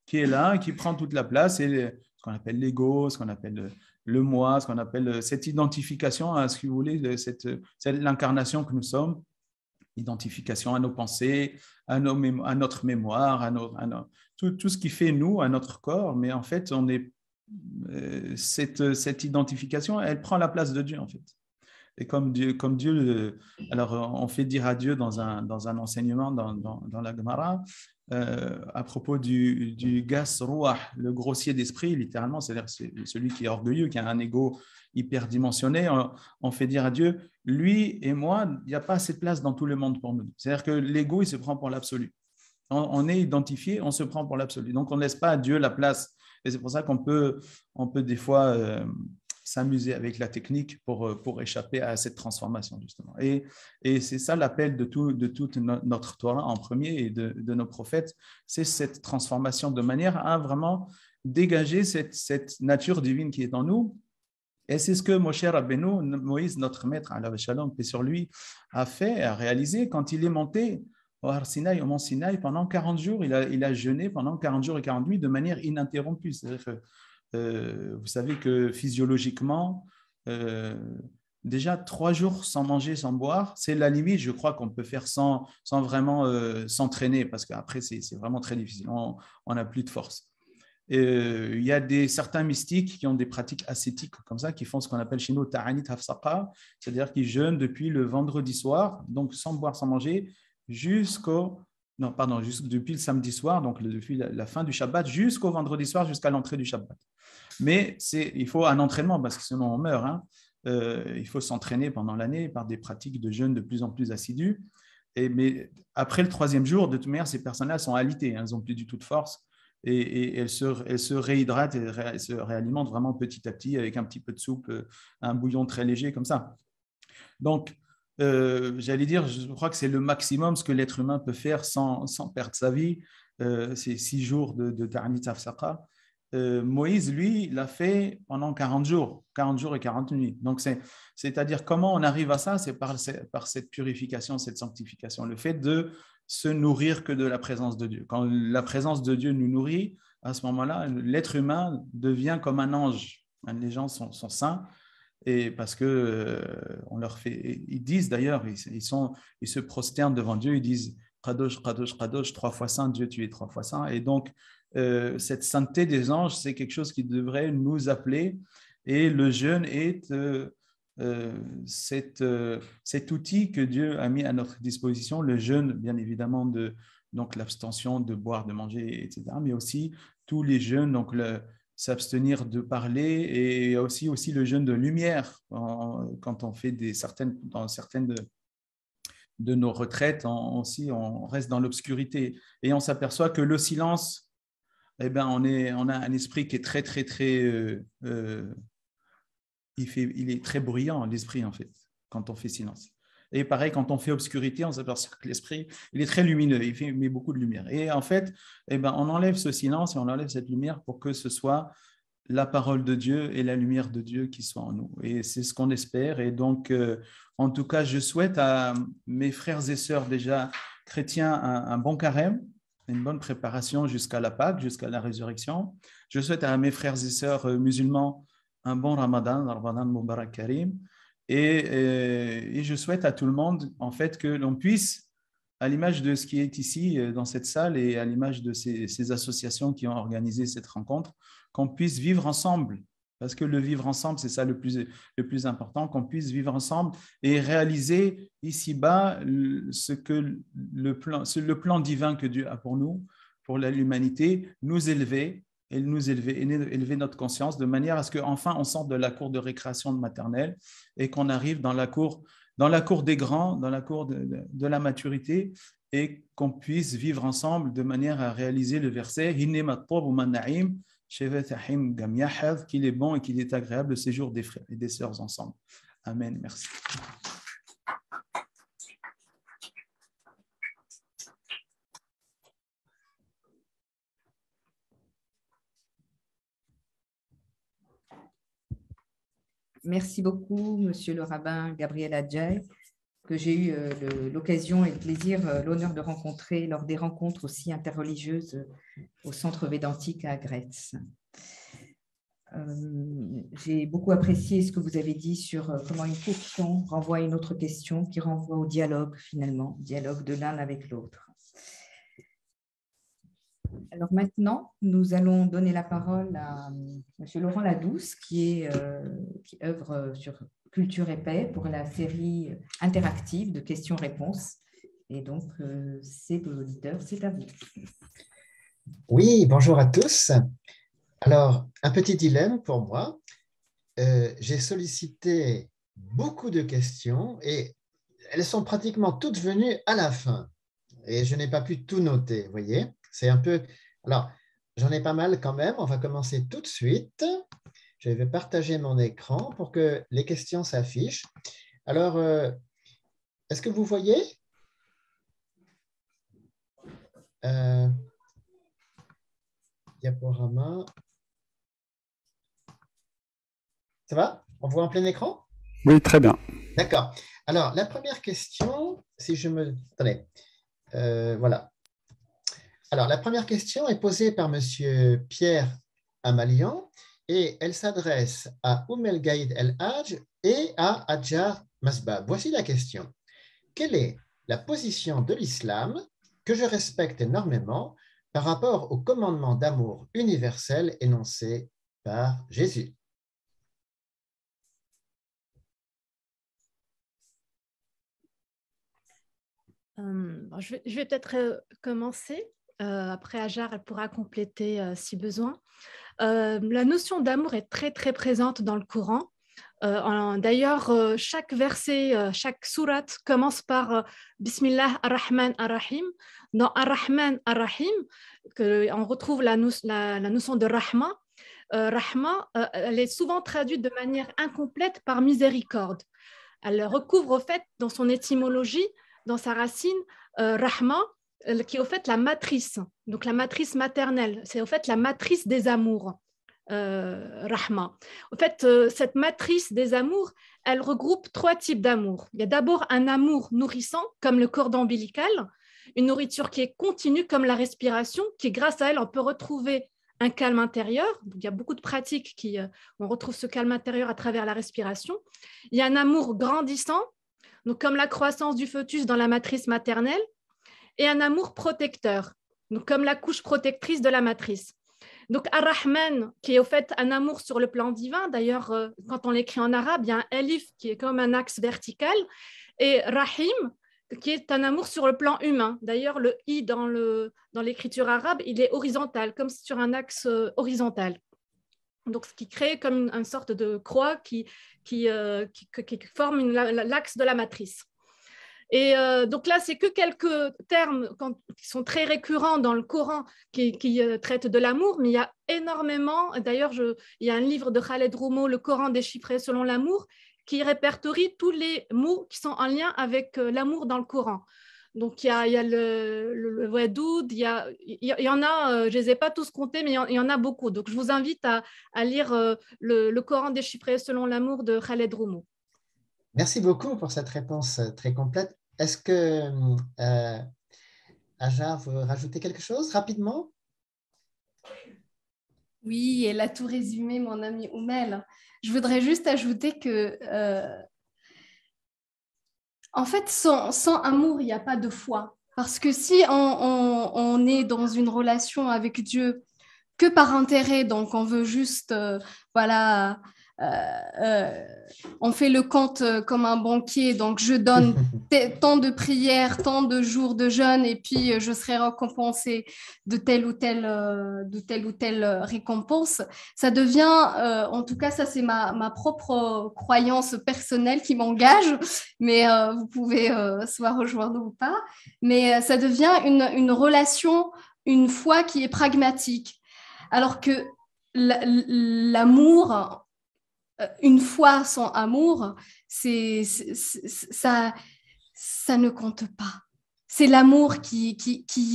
qui est là, qui prend toute la place, et ce qu'on appelle l'ego, ce qu'on appelle le moi, ce qu'on appelle cette identification à ce que vous voulez, c'est l'incarnation que nous sommes, identification à nos pensées, à notre mémoire, tout ce qui fait nous, à notre corps. Mais en fait, cette identification, elle prend la place de Dieu, en fait. Et comme Dieu, alors on fait dire à Dieu dans un enseignement dans la Gemara, à propos du gas ruah, le grossier d'esprit, littéralement, c'est-à-dire celui qui est orgueilleux, qui a un ego hyperdimensionné, on fait dire à Dieu, lui et moi, il n'y a pas assez de place dans tout le monde pour nous. C'est-à-dire que l'ego, il se prend pour l'absolu. On est identifié, on se prend pour l'absolu. Donc, on ne laisse pas à Dieu la place. Et c'est pour ça qu'on peut des fois s'amuser avec la technique pour échapper à cette transformation, justement. Et c'est ça l'appel de toute notre Torah en premier et de nos prophètes, c'est cette transformation de manière à vraiment dégager cette nature divine qui est en nous. Et c'est ce que Moshe Rabbeinu, Moïse, notre maître, alav shalom, paix sur lui, a fait, a réalisé quand il est monté au Har Sinaï, au mont Sinaï, pendant 40 jours. Il a jeûné pendant 40 jours et 40 nuits de manière ininterrompue. C'est-à-dire que vous savez que physiologiquement, déjà 3 jours sans manger, sans boire, c'est la limite, je crois, qu'on peut faire sans vraiment s'entraîner, parce qu'après, c'est vraiment très difficile. On n'a plus de force. Il y a certains mystiques qui ont des pratiques ascétiques comme ça, qui font ce qu'on appelle chez nous ta'anit hafsaqa, c'est-à-dire qu'ils jeûnent depuis le vendredi soir, donc sans boire, sans manger, depuis le samedi soir, donc depuis la fin du Shabbat, jusqu'au vendredi soir, jusqu'à l'entrée du Shabbat. Mais il faut un entraînement, parce que sinon on meurt. Hein. Il faut s'entraîner pendant l'année par des pratiques de jeûne de plus en plus assidues. Mais après le 3e jour, de toute manière, ces personnes-là sont alitées, hein, elles n'ont plus du tout de force. Et elles se réhydratent et elles se réalimentent vraiment petit à petit avec un petit peu de soupe, un bouillon très léger comme ça. Donc, j'allais dire, je crois que c'est le maximum ce que l'être humain peut faire sans perdre sa vie. C'est 6 jours de Ta'anit Hafsaqa. Moïse, lui, l'a fait pendant 40 jours et 40 nuits. Donc, c'est-à-dire comment on arrive à ça, c'est par cette purification, cette sanctification, le fait de se nourrir que de la présence de Dieu. Quand la présence de Dieu nous nourrit, à ce moment-là, l'être humain devient comme un ange. Les gens sont saints, et parce que on leur fait, ils disent d'ailleurs, ils se prosternent devant Dieu, ils disent Kadosh, Kadosh, Kadosh, 3 fois saint, Dieu tu es 3 fois saint. Et donc cette sainteté des anges, c'est quelque chose qui devrait nous appeler, et le jeûne est cet outil que Dieu a mis à notre disposition, le jeûne, bien évidemment, donc l'abstention de boire, de manger, etc., mais aussi tous les jeûnes, donc s'abstenir de parler, et aussi le jeûne de lumière. Quand on fait dans certaines de nos retraites, on reste dans l'obscurité, et on s'aperçoit que le silence, on a un esprit qui est très, très, très... il est très bruyant, l'esprit, en fait, quand on fait silence. Et pareil, quand on fait obscurité, on s'aperçoit que l'esprit, il est très lumineux, il met beaucoup de lumière. Et en fait, on enlève ce silence et on enlève cette lumière pour que ce soit la parole de Dieu et la lumière de Dieu qui soit en nous. Et c'est ce qu'on espère. Et donc, en tout cas, je souhaite à mes frères et sœurs déjà chrétiens un bon carême, une bonne préparation jusqu'à la Pâque, jusqu'à la résurrection. Je souhaite à mes frères et sœurs musulmans un bon Ramadan Mubarak Karim. Et je souhaite à tout le monde, en fait, que l'on puisse, à l'image de ce qui est ici dans cette salle et à l'image de ces associations qui ont organisé cette rencontre, qu'on puisse vivre ensemble. Parce que le vivre ensemble, c'est ça le plus important, qu'on puisse vivre ensemble et réaliser ici-bas ce que le plan divin que Dieu a pour nous, pour l'humanité, nous élever, élever notre conscience de manière à ce qu'enfin on sorte de la cour de récréation de maternelle et qu'on arrive dans la cour des grands, dans la cour de la maturité, et qu'on puisse vivre ensemble de manière à réaliser le verset qu'il est bon et qu'il est agréable le séjour des frères et des sœurs ensemble. Amen. Merci. Merci beaucoup, Monsieur le rabbin Gabriel Adjaï, que j'ai eu l'occasion et le plaisir, l'honneur de rencontrer lors des rencontres aussi interreligieuses au Centre Védantique à Gretz. J'ai beaucoup apprécié ce que vous avez dit sur comment une question renvoie à une autre question qui renvoie au dialogue finalement, dialogue de l'un avec l'autre. Alors maintenant, nous allons donner la parole à M. Laurent Ladouce qui œuvre sur Culture et Paix pour la série interactive de questions-réponses. Et donc, c'est le leader, c'est à vous. Oui, bonjour à tous. Alors, un petit dilemme pour moi. J'ai sollicité beaucoup de questions et elles sont pratiquement toutes venues à la fin. Et je n'ai pas pu tout noter, vous voyez. C'est un peu… Alors, j'en ai pas mal quand même. On va commencer tout de suite. Je vais partager mon écran pour que les questions s'affichent. Alors, est-ce que vous voyez? Diaporama. Ça va? On voit en plein écran? Oui, très bien. D'accord. Alors, la première question, si je me… Attendez. Voilà. Alors, la première question est posée par M. Pierre Amalian et elle s'adresse à El Gaïd El Hadj et à Adjar Masbab. Voici la question. Quelle est la position de l'islam que je respecte énormément par rapport au commandement d'amour universel énoncé par Jésus? Je vais peut-être commencer. Après, Ajar, elle pourra compléter si besoin. La notion d'amour est très, très présente dans le Coran. D'ailleurs, chaque verset, chaque sourate commence par Bismillah ar-Rahman ar-Rahim. Dans ar-Rahman ar-Rahim, on retrouve la notion de Rahma. Rahma, elle est souvent traduite de manière incomplète par miséricorde. Elle recouvre au fait, dans son étymologie, dans sa racine, Rahma, qui est au fait la matrice, donc la matrice maternelle, c'est au fait la matrice des amours, Rahma. En fait, cette matrice des amours, elle regroupe 3 types d'amour. Il y a d'abord un amour nourrissant, comme le cordon ombilical, une nourriture qui est continue, comme la respiration, qui grâce à elle, on peut retrouver un calme intérieur. Donc, il y a beaucoup de pratiques on retrouve ce calme intérieur à travers la respiration. Il y a un amour grandissant, donc comme la croissance du fœtus dans la matrice maternelle, et un amour protecteur, donc comme la couche protectrice de la matrice. Donc Ar-Rahman, qui est au fait un amour sur le plan divin, d'ailleurs quand on l'écrit en arabe, il y a un Alif qui est comme un axe vertical, et Rahim, qui est un amour sur le plan humain. D'ailleurs, le I dans l'écriture arabe, il est horizontal, comme sur un axe horizontal. Donc, ce qui crée comme une sorte de croix qui forme l'axe de la matrice. Et donc là, c'est que quelques termes qui sont très récurrents dans le Coran qui traitent de l'amour, mais il y a énormément, d'ailleurs, il y a un livre de Khaled Roumeau, Le Coran déchiffré selon l'amour, qui répertorie tous les mots qui sont en lien avec l'amour dans le Coran. Donc, il y a le Wadoud, il y en a, je ne les ai pas tous comptés, mais il y en a beaucoup. Donc, je vous invite à lire le Coran déchiffré selon l'amour de Khaled Roumeau. Merci beaucoup pour cette réponse très complète. Est-ce que Ajar veut rajouter quelque chose rapidement? Oui, elle a tout résumé, mon amie Oumel. Je voudrais juste ajouter que, en fait, sans amour, il n'y a pas de foi. Parce que si on est dans une relation avec Dieu que par intérêt, donc on veut juste, voilà, on fait le compte comme un banquier, donc je donne tant de prières, tant de jours de jeûne et puis je serai récompensée de telle ou telle récompense. Ça devient, en tout cas ça c'est ma propre croyance personnelle qui m'engage, mais vous pouvez soit rejoindre ou pas, mais ça devient une relation, une foi qui est pragmatique, alors que l'amour, une foi sans amour, ça ne compte pas. C'est l'amour qui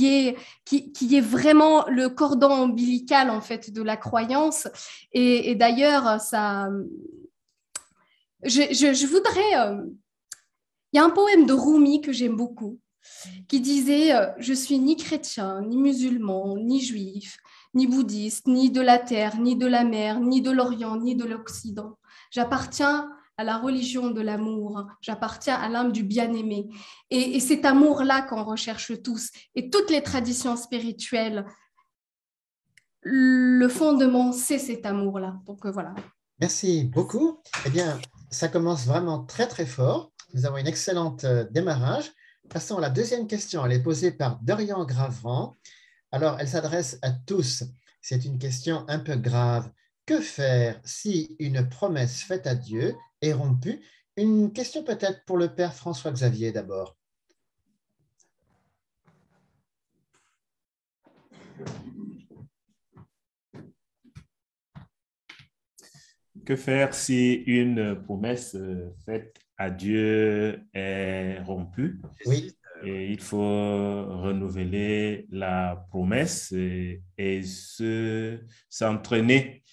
est vraiment le cordon ombilical en fait de la croyance. Et d'ailleurs, ça, je voudrais. Il Il y a un poème de Rumi que j'aime beaucoup, qui disait « Je suis ni chrétien, ni musulman, ni juif, ni bouddhiste, ni de la terre, ni de la mer, ni de l'Orient, ni de l'Occident. J'appartiens à la religion de l'amour, j'appartiens à l'âme du bien-aimé. » Et cet amour-là qu'on recherche tous. Et toutes les traditions spirituelles, le fondement, c'est cet amour-là. Donc voilà. Merci beaucoup. Eh bien, ça commence vraiment très, très fort. Nous avons une excellente démarrage. Passons à la deuxième question. Elle est posée par Dorian Gravrand. Alors, elle s'adresse à tous. C'est une question un peu grave. Que faire si une promesse faite à Dieu est rompue? Une question peut-être pour le père François-Xavier d'abord. Que faire si une promesse faite à Dieu est rompue? Oui. Et il faut renouveler la promesse et s'entraîner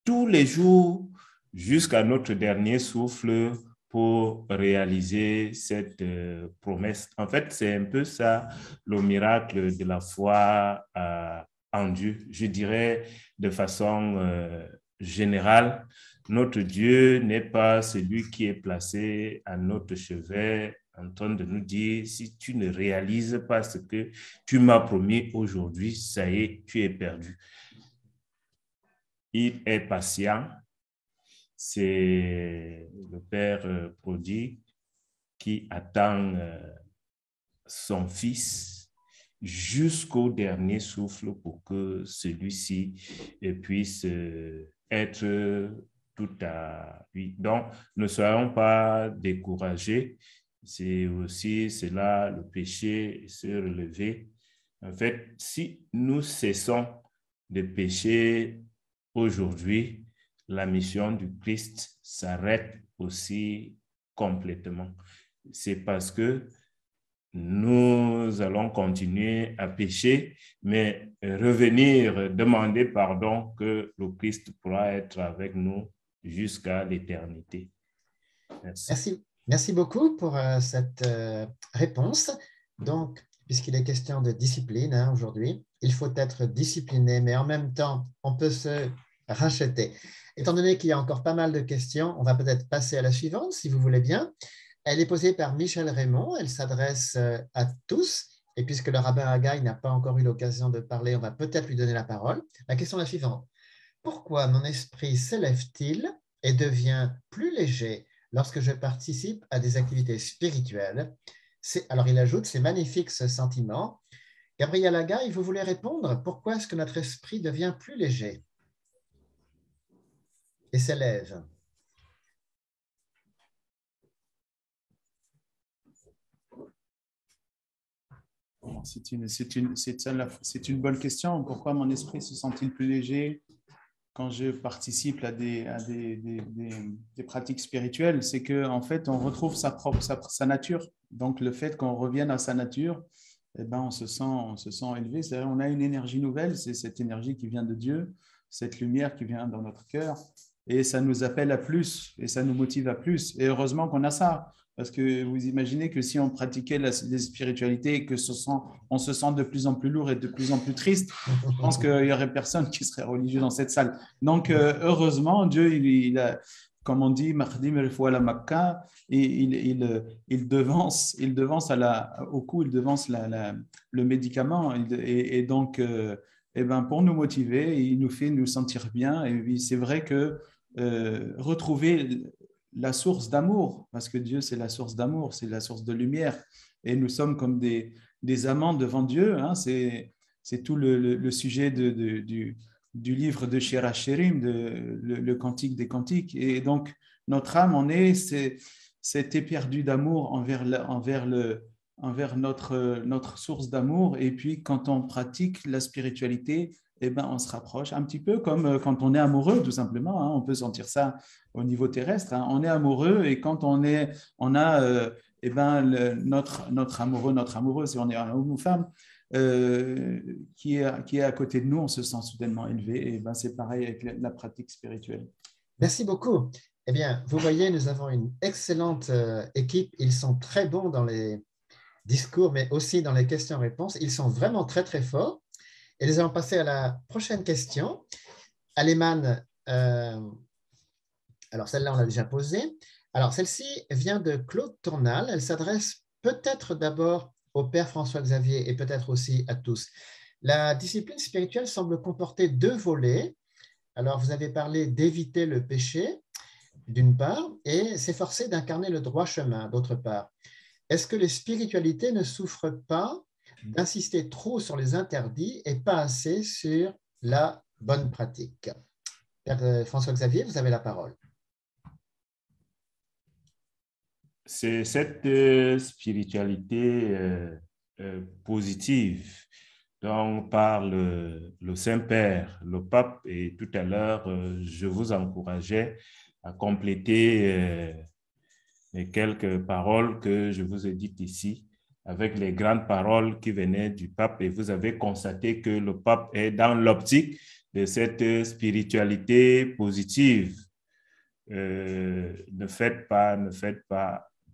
tous les jours jusqu'à notre dernier souffle pour réaliser cette promesse. En fait, c'est un peu ça le miracle de la foi en Dieu. Je dirais de façon générale, notre Dieu n'est pas celui qui est placé à notre chevet en train de nous dire, si tu ne réalises pas ce que tu m'as promis aujourd'hui, ça y est, tu es perdu. Il est patient. C'est le Père prodigue qui attend son Fils jusqu'au dernier souffle pour que celui-ci puisse être tout à lui. Donc, ne soyons pas découragés. C'est aussi cela, le péché, se relever. En fait, si nous cessons de pécher aujourd'hui, la mission du Christ s'arrête aussi complètement. C'est parce que nous allons continuer à pécher, mais revenir, demander pardon, que le Christ pourra être avec nous jusqu'à l'éternité. Merci. Merci beaucoup pour cette réponse. Donc, puisqu'il est question de discipline aujourd'hui, il faut être discipliné, mais en même temps, on peut se racheter. Étant donné qu'il y a encore pas mal de questions, on va peut-être passer à la suivante, si vous voulez bien. Elle est posée par Michel Raymond. Elle s'adresse à tous. Et puisque le rabbin Haggai n'a pas encore eu l'occasion de parler, on va peut-être lui donner la parole. La question est la suivante. Pourquoi mon esprit s'élève-t-il et devient plus léger lorsque je participe à des activités spirituelles? Alors, il ajoute, c'est magnifique ce sentiment. Gabriel Haggai, vous voulez répondre? Pourquoi est-ce que notre esprit devient plus léger et s'élève? C'est une bonne question. Pourquoi mon esprit se sent-il plus léger quand je participe à des pratiques spirituelles? C'est qu'en fait, on retrouve sa nature. Donc, le fait qu'on revienne à sa nature, eh ben, on se sent élevé. C'est-à-dire, on a une énergie nouvelle. C'est cette énergie qui vient de Dieu, cette lumière qui vient dans notre cœur. Et ça nous appelle à plus et ça nous motive à plus. Et heureusement qu'on a ça. Parce que vous imaginez que si on pratiquait les spiritualités et que on se sent de plus en plus lourd et de plus en plus triste, je pense qu'il n'y aurait personne qui serait religieux dans cette salle. Donc, heureusement, Dieu, il a, comme on dit, il devance au cou, il devance le médicament. Et donc, pour nous motiver, il nous fait nous sentir bien. Et c'est vrai que retrouver la source d'amour, parce que Dieu, c'est la source d'amour, c'est la source de lumière. Et nous sommes comme des amants devant Dieu. Hein. C'est tout le sujet du livre de Shir HaShirim, le Cantique des Cantiques. Et donc, notre âme en est cet éperdu d'amour envers notre source d'amour. Et puis, quand on pratique la spiritualité, on se rapproche un petit peu comme quand on est amoureux, tout simplement. Hein. On peut sentir ça au niveau terrestre. Hein. On est amoureux et quand on a notre amoureux, si on est un homme ou femme, qui est à côté de nous, on se sent soudainement élevé. Et c'est pareil avec la pratique spirituelle. Merci beaucoup. Eh bien, vous voyez, nous avons une excellente équipe. Ils sont très bons dans les discours, mais aussi dans les questions-réponses. Ils sont vraiment très, très forts. Et nous allons passer à la prochaine question. Aleman, alors celle-là, on l'a déjà posée. Alors, celle-ci vient de Claude Tournal. Elle s'adresse peut-être d'abord au Père François-Xavier et peut-être aussi à tous. La discipline spirituelle semble comporter 2 volets. Alors, vous avez parlé d'éviter le péché, d'une part, et s'efforcer d'incarner le droit chemin, d'autre part. Est-ce que les spiritualités ne souffrent pas d'insister trop sur les interdits et pas assez sur la bonne pratique? Père François-Xavier, vous avez la parole. C'est cette spiritualité positive dont parle le Saint-Père, le pape, et tout à l'heure, je vous encourageais à compléter les quelques paroles que je vous ai dites ici avec les grandes paroles qui venaient du pape, et vous avez constaté que le pape est dans l'optique de cette spiritualité positive. Ne faites pas,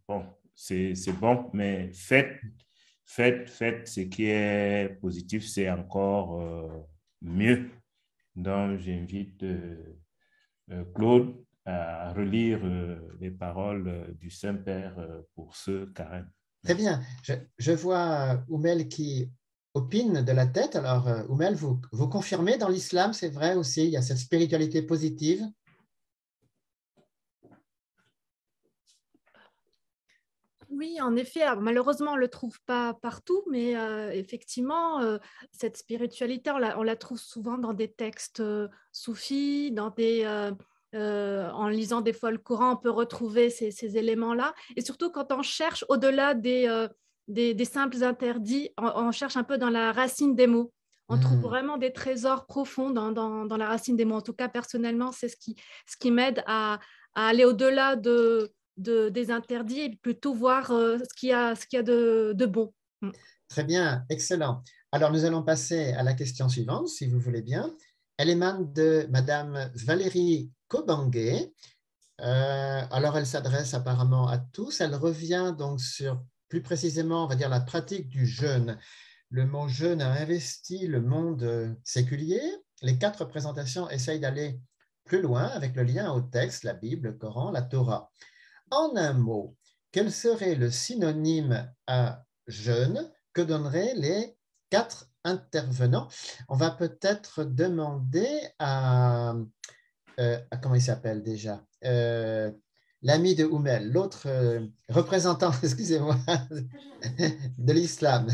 bon, c'est bon, mais faites ce qui est positif, c'est encore mieux. Donc, j'invite Claude à relire les paroles du Saint-Père pour ce carême. Très bien. Je vois Oumel qui opine de la tête. Alors, Oumel, vous confirmez dans l'islam, c'est vrai aussi, il y a cette spiritualité positive? Oui, en effet, malheureusement, on ne le trouve pas partout, mais effectivement, cette spiritualité, on la trouve souvent dans des textes soufis, en lisant des fois le Coran, on peut retrouver ces éléments-là. Et surtout, quand on cherche au-delà des simples interdits, on cherche un peu dans la racine des mots. On trouve vraiment des trésors profonds dans la racine des mots. En tout cas, personnellement, c'est ce qui m'aide à aller au-delà des interdits et plutôt voir ce qu'il y a de bon. Très bien, excellent. Alors, nous allons passer à la question suivante, si vous voulez bien. Elle émane de Madame Valérie Kobangué. Alors, elle s'adresse apparemment à tous. Elle revient donc sur, plus précisément, on va dire la pratique du jeûne. Le mot jeûne a investi le monde séculier. Les 4 présentations essayent d'aller plus loin avec le lien au texte, la Bible, le Coran, la Torah. En un mot, quel serait le synonyme à jeûne que donneraient les 4 intervenants? On va peut-être demander à comment il s'appelle déjà, l'ami de Oumel, l'autre représentant, excusez-moi, de l'islam.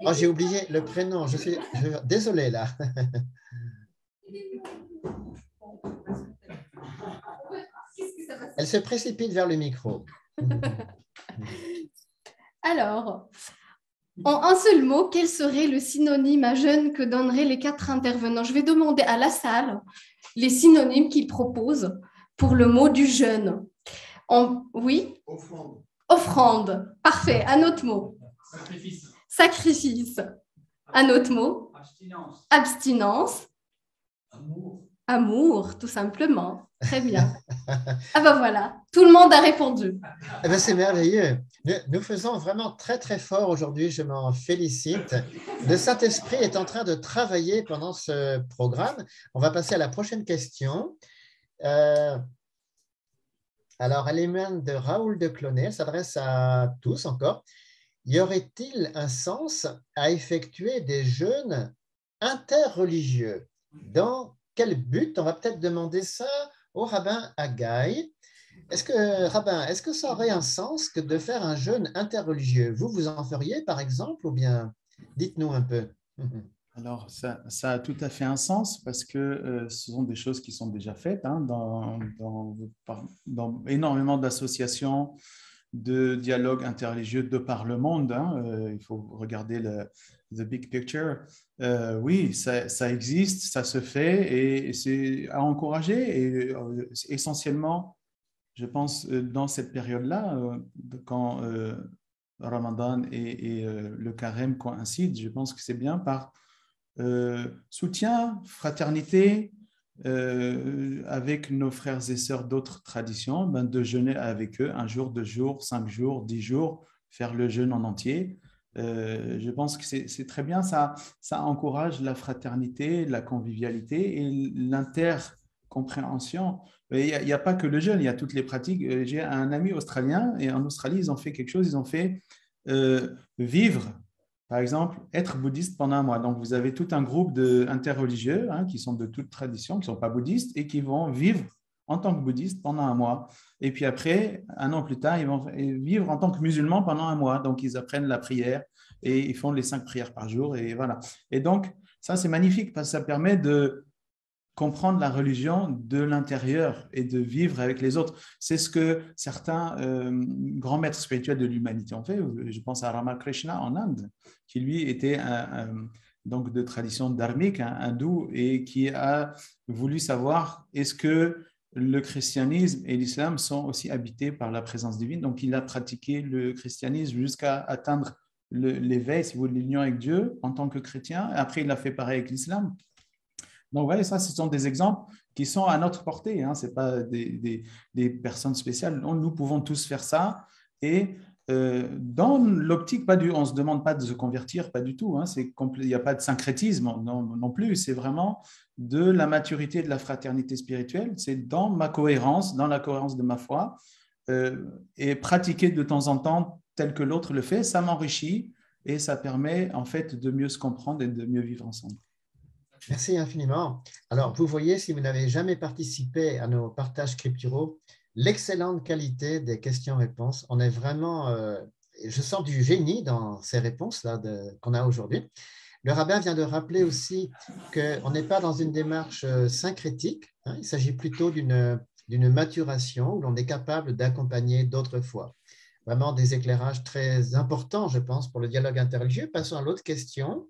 Oh, j'ai oublié le prénom, je suis désolé là. Elle se précipite vers le micro. Alors, en un seul mot, quel serait le synonyme à jeûne que donneraient les 4 intervenants? Je vais demander à la salle les synonymes qu'ils proposent pour le mot du jeûne. Oui? Offrande. Offrande. Parfait. Un autre mot. Sacrifice. Sacrifice. Un autre mot. Abstinence. Abstinence. Amour. Amour, tout simplement. Très bien. Ah ben voilà, tout le monde a répondu. Eh ben, c'est merveilleux. Nous faisons vraiment très, très fort aujourd'hui. Je m'en félicite. Le Saint-Esprit est en train de travailler pendant ce programme. On va passer à la prochaine question. Alors, elle émane de Raoul de Clonet. Elle s'adresse à tous encore. Y aurait-il un sens à effectuer des jeûnes interreligieux? Dans quel but? On va peut-être demander ça au rabbin Haggai. Rabbin, est-ce que ça aurait un sens que de faire un jeûne interreligieux? Vous en feriez par exemple, ou bien dites-nous un peu. Alors, ça a tout à fait un sens parce que ce sont des choses qui sont déjà faites dans énormément d'associations, de dialogues interreligieux de par le monde. Il faut regarder the big picture. Oui, ça existe, ça se fait et c'est à encourager. Et essentiellement, je pense, dans cette période-là, quand Ramadan et le carême coïncident, je pense que c'est bien par soutien, fraternité, avec nos frères et sœurs d'autres traditions, de jeûner avec eux 1 jour, 2 jours, 5 jours, 10 jours, faire le jeûne en entier. Je pense que c'est très bien, ça encourage la fraternité, la convivialité et l'intercompréhension. Il n'y a pas que le jeûne, il y a toutes les pratiques. J'ai un ami australien et en Australie, ils ont fait quelque chose, ils ont fait vivre, par exemple, être bouddhiste pendant 1 mois. Donc, vous avez tout un groupe interreligieux qui sont de toute tradition, qui ne sont pas bouddhistes et qui vont vivre en tant que bouddhistes pendant 1 mois. Et puis après, 1 an plus tard, ils vont vivre en tant que musulmans pendant 1 mois. Donc, ils apprennent la prière et ils font les 5 prières par jour. Et voilà. Et donc, ça, c'est magnifique parce que ça permet de comprendre la religion de l'intérieur et de vivre avec les autres. C'est ce que certains grands maîtres spirituels de l'humanité ont fait. Je pense à Ramakrishna en Inde, qui lui était donc de tradition dharmique, hindou, et qui a voulu savoir est-ce que le christianisme et l'islam sont aussi habités par la présence divine. Donc, il a pratiqué le christianisme jusqu'à atteindre l'éveil, si vous voulez, l'union avec Dieu en tant que chrétien. Après, il a fait pareil avec l'islam. Donc, voilà, ça, ce sont des exemples qui sont à notre portée. Ce n'est pas des personnes spéciales. Nous pouvons tous faire ça. Et dans l'optique, on ne se demande pas de se convertir, pas du tout. Il n'y a pas de syncrétisme non plus. C'est vraiment de la maturité de la fraternité spirituelle. C'est dans ma cohérence, dans la cohérence de ma foi. Et pratiquer de temps en temps tel que l'autre le fait, ça m'enrichit et ça permet en fait de mieux se comprendre et de mieux vivre ensemble. Merci infiniment. Alors, vous voyez, si vous n'avez jamais participé à nos partages scripturaux, l'excellente qualité des questions-réponses. On est vraiment, je sens du génie dans ces réponses-là qu'on a aujourd'hui. Le rabbin vient de rappeler aussi qu'on n'est pas dans une démarche syncrétique. Il s'agit plutôt d'une maturation où l'on est capable d'accompagner d'autres foi. Vraiment des éclairages très importants, je pense, pour le dialogue interreligieux. Passons à l'autre question.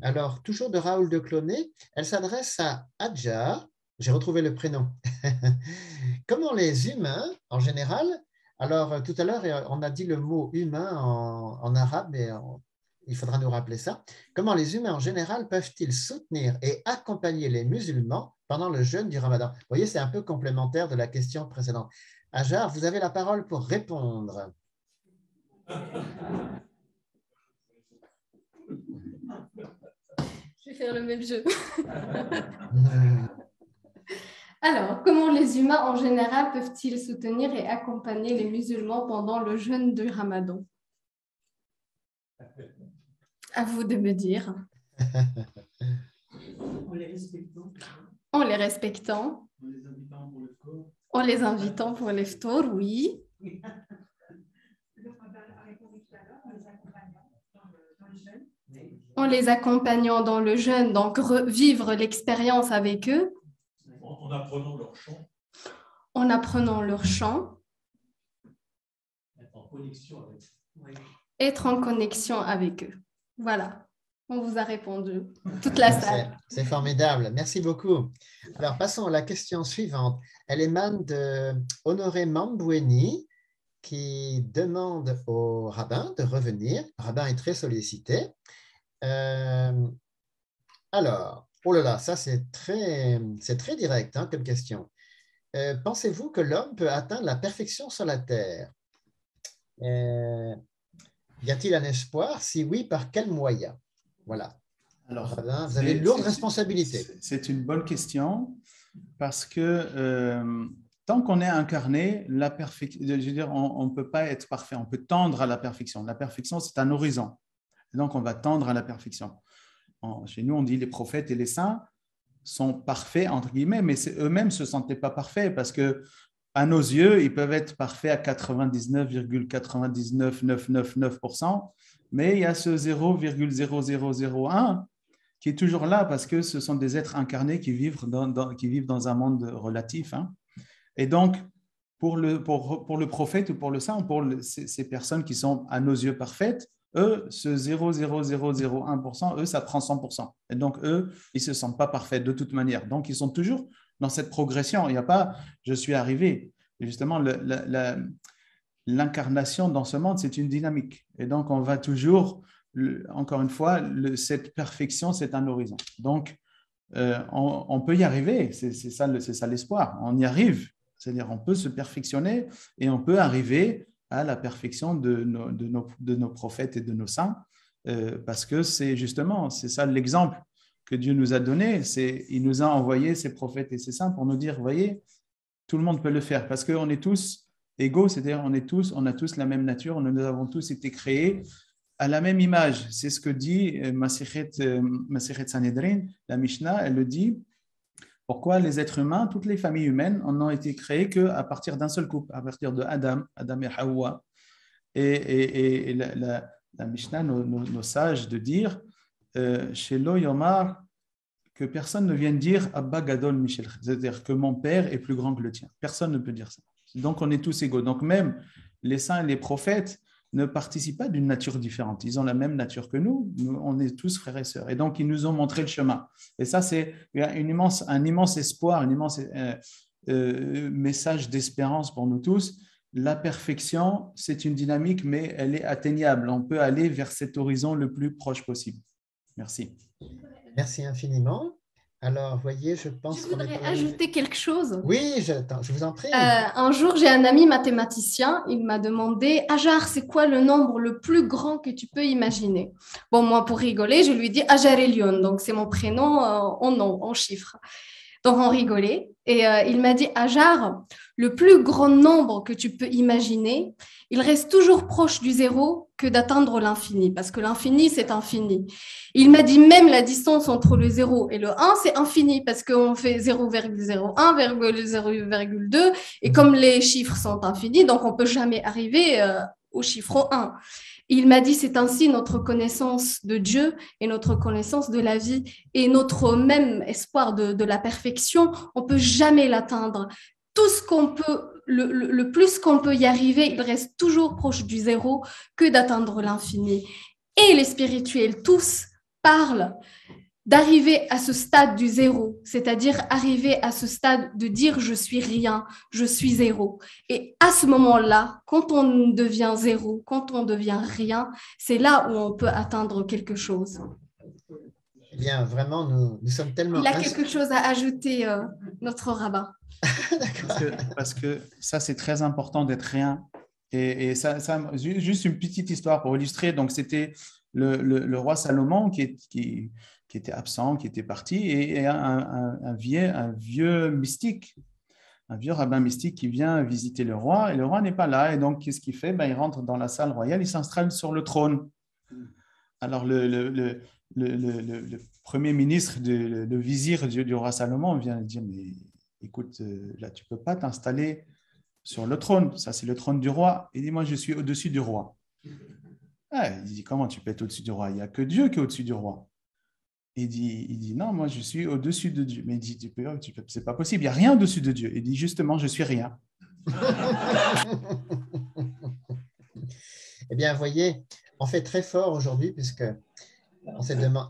Alors, toujours de Raoul de Clonet, elle s'adresse à Adjar. J'ai retrouvé le prénom. Comment les humains, en général, alors tout à l'heure, on a dit le mot humain en arabe, mais il faudra nous rappeler ça. Comment les humains, en général, peuvent-ils soutenir et accompagner les musulmans pendant le jeûne du Ramadan? Vous voyez, c'est un peu complémentaire de la question précédente. Adjar, vous avez la parole pour répondre. Je vais faire le même jeu. Alors, comment les humains en général peuvent-ils soutenir et accompagner les musulmans pendant le jeûne du Ramadan? À vous de me dire. En les respectant. En les respectant. En les invitant pour l'iftar, oui. En les accompagnant dans le jeûne, donc vivre l'expérience avec eux. En apprenant leur chant. En apprenant leur chant. Être en connexion avec eux. Être en connexion avec eux. Voilà, on vous a répondu. Toute la salle. C'est formidable, merci beaucoup. Alors, passons à la question suivante. Elle émane de Honoré Mamboueni qui demande au rabbin de revenir. Le rabbin est très sollicité. Alors, oh là là, ça c'est très direct comme question. Pensez-vous que l'homme peut atteindre la perfection sur la terre? Y a-t-il un espoir? Si oui, par quel moyen? Voilà. Alors, vous avez une lourde responsabilité. C'est une bonne question parce que tant qu'on est incarné, la perfection, je veux dire, on ne peut pas être parfait, on peut tendre à la perfection. La perfection, c'est un horizon. Donc, on va tendre à la perfection. Chez nous, on dit les prophètes et les saints sont parfaits, entre guillemets, mais eux-mêmes ne se sentaient pas parfaits parce que à nos yeux, ils peuvent être parfaits à 99,99999%, mais il y a ce 0,0001 qui est toujours là parce que ce sont des êtres incarnés qui vivent dans un monde relatif. Et donc, pour le prophète ou pour le saint, pour ces personnes qui sont à nos yeux parfaites, eux, ce 0,0001%, eux, ça prend 100%. Et donc, eux, ils ne se sentent pas parfaits de toute manière. Donc, ils sont toujours dans cette progression. Il n'y a pas « je suis arrivé ». Justement, l'incarnation dans ce monde, c'est une dynamique. Et donc, on va toujours, encore une fois, cette perfection, c'est un horizon. Donc, on peut y arriver. C'est ça l'espoir. On y arrive. C'est-à-dire on peut se perfectionner et on peut arriver à la perfection de nos prophètes et de nos saints, parce que c'est ça l'exemple que Dieu nous a donné. Il nous a envoyé ses prophètes et ses saints pour nous dire, voyez, tout le monde peut le faire, parce qu'on est tous égaux, c'est-à-dire on a tous la même nature, nous avons tous été créés à la même image. C'est ce que dit Masechet Sanhedrin, la Mishnah, elle le dit. Pourquoi les êtres humains, toutes les familles humaines, n'ont été créées qu'à partir d'un seul couple, à partir de Adam et Hawa. Et la Mishnah, nos sages, de dire chez Lo Yomar, que personne ne vienne dire Abba Gadol Michel, c'est-à-dire que mon père est plus grand que le tien. Personne ne peut dire ça. Donc on est tous égaux. Donc même les saints et les prophètes ne participent pas d'une nature différente. Ils ont la même nature que nous. On est tous frères et sœurs. Et donc, ils nous ont montré le chemin. Et ça, c'est un immense espoir, un immense message d'espérance pour nous tous. La perfection, c'est une dynamique, mais elle est atteignable. On peut aller vers cet horizon le plus proche possible. Merci. Merci infiniment. Alors, voyez, je pense Je voudrais ajouter quelque chose. Oui, je vous en prie. Un jour, j'ai un ami mathématicien, il m'a demandé « Ajar, c'est quoi le nombre le plus grand que tu peux imaginer ?» Bon, moi, pour rigoler, je lui dis « Ajar Elion », donc c'est mon prénom en chiffres. Donc, on rigolait et il m'a dit « Ajar, le plus grand nombre que tu peux imaginer, il reste toujours proche du zéro que d'atteindre l'infini, parce que l'infini, c'est infini. » Il m'a dit même la distance entre le 0 et le 1, c'est infini, parce qu'on fait 0,01, 0,2, et comme les chiffres sont infinis, donc on ne peut jamais arriver au chiffre 1. Il m'a dit, c'est ainsi notre connaissance de Dieu et notre connaissance de la vie et notre même espoir de la perfection, on ne peut jamais l'atteindre. Tout ce qu'on peut, le plus qu'on peut y arriver, il reste toujours proche du zéro que d'atteindre l'infini. Et les spirituels, tous, parlent d'arriver à ce stade du zéro, c'est-à-dire arriver à ce stade de dire « je suis rien, je suis zéro ». Et à ce moment-là, quand on devient zéro, quand on devient rien, c'est là où on peut atteindre quelque chose. Eh bien, vraiment, nous sommes tellement… Il a quelque chose à ajouter, notre rabbin. parce que ça, c'est très important d'être rien. Et ça, juste une petite histoire pour illustrer. Donc, c'était le roi Salomon qui était absent, qui était parti, et un vieux mystique, un vieux rabbin mystique qui vient visiter le roi, et le roi n'est pas là. Et donc, qu'est-ce qu'il fait? Il rentre dans la salle royale, il s'installe sur le trône. Alors, le premier ministre, le vizir du roi Salomon vient dire, mais écoute, là, tu ne peux pas t'installer sur le trône. Ça, c'est le trône du roi. Il dit, moi, je suis au-dessus du roi. Ah, il dit, comment tu peux être au-dessus du roi? Il n'y a que Dieu qui est au-dessus du roi. Il dit, non, moi, je suis au-dessus de Dieu. Mais il dit, c'est pas possible, il n'y a rien au-dessus de Dieu. Il dit, justement, je suis rien. Eh bien, vous voyez, on fait très fort aujourd'hui puisque on se demande…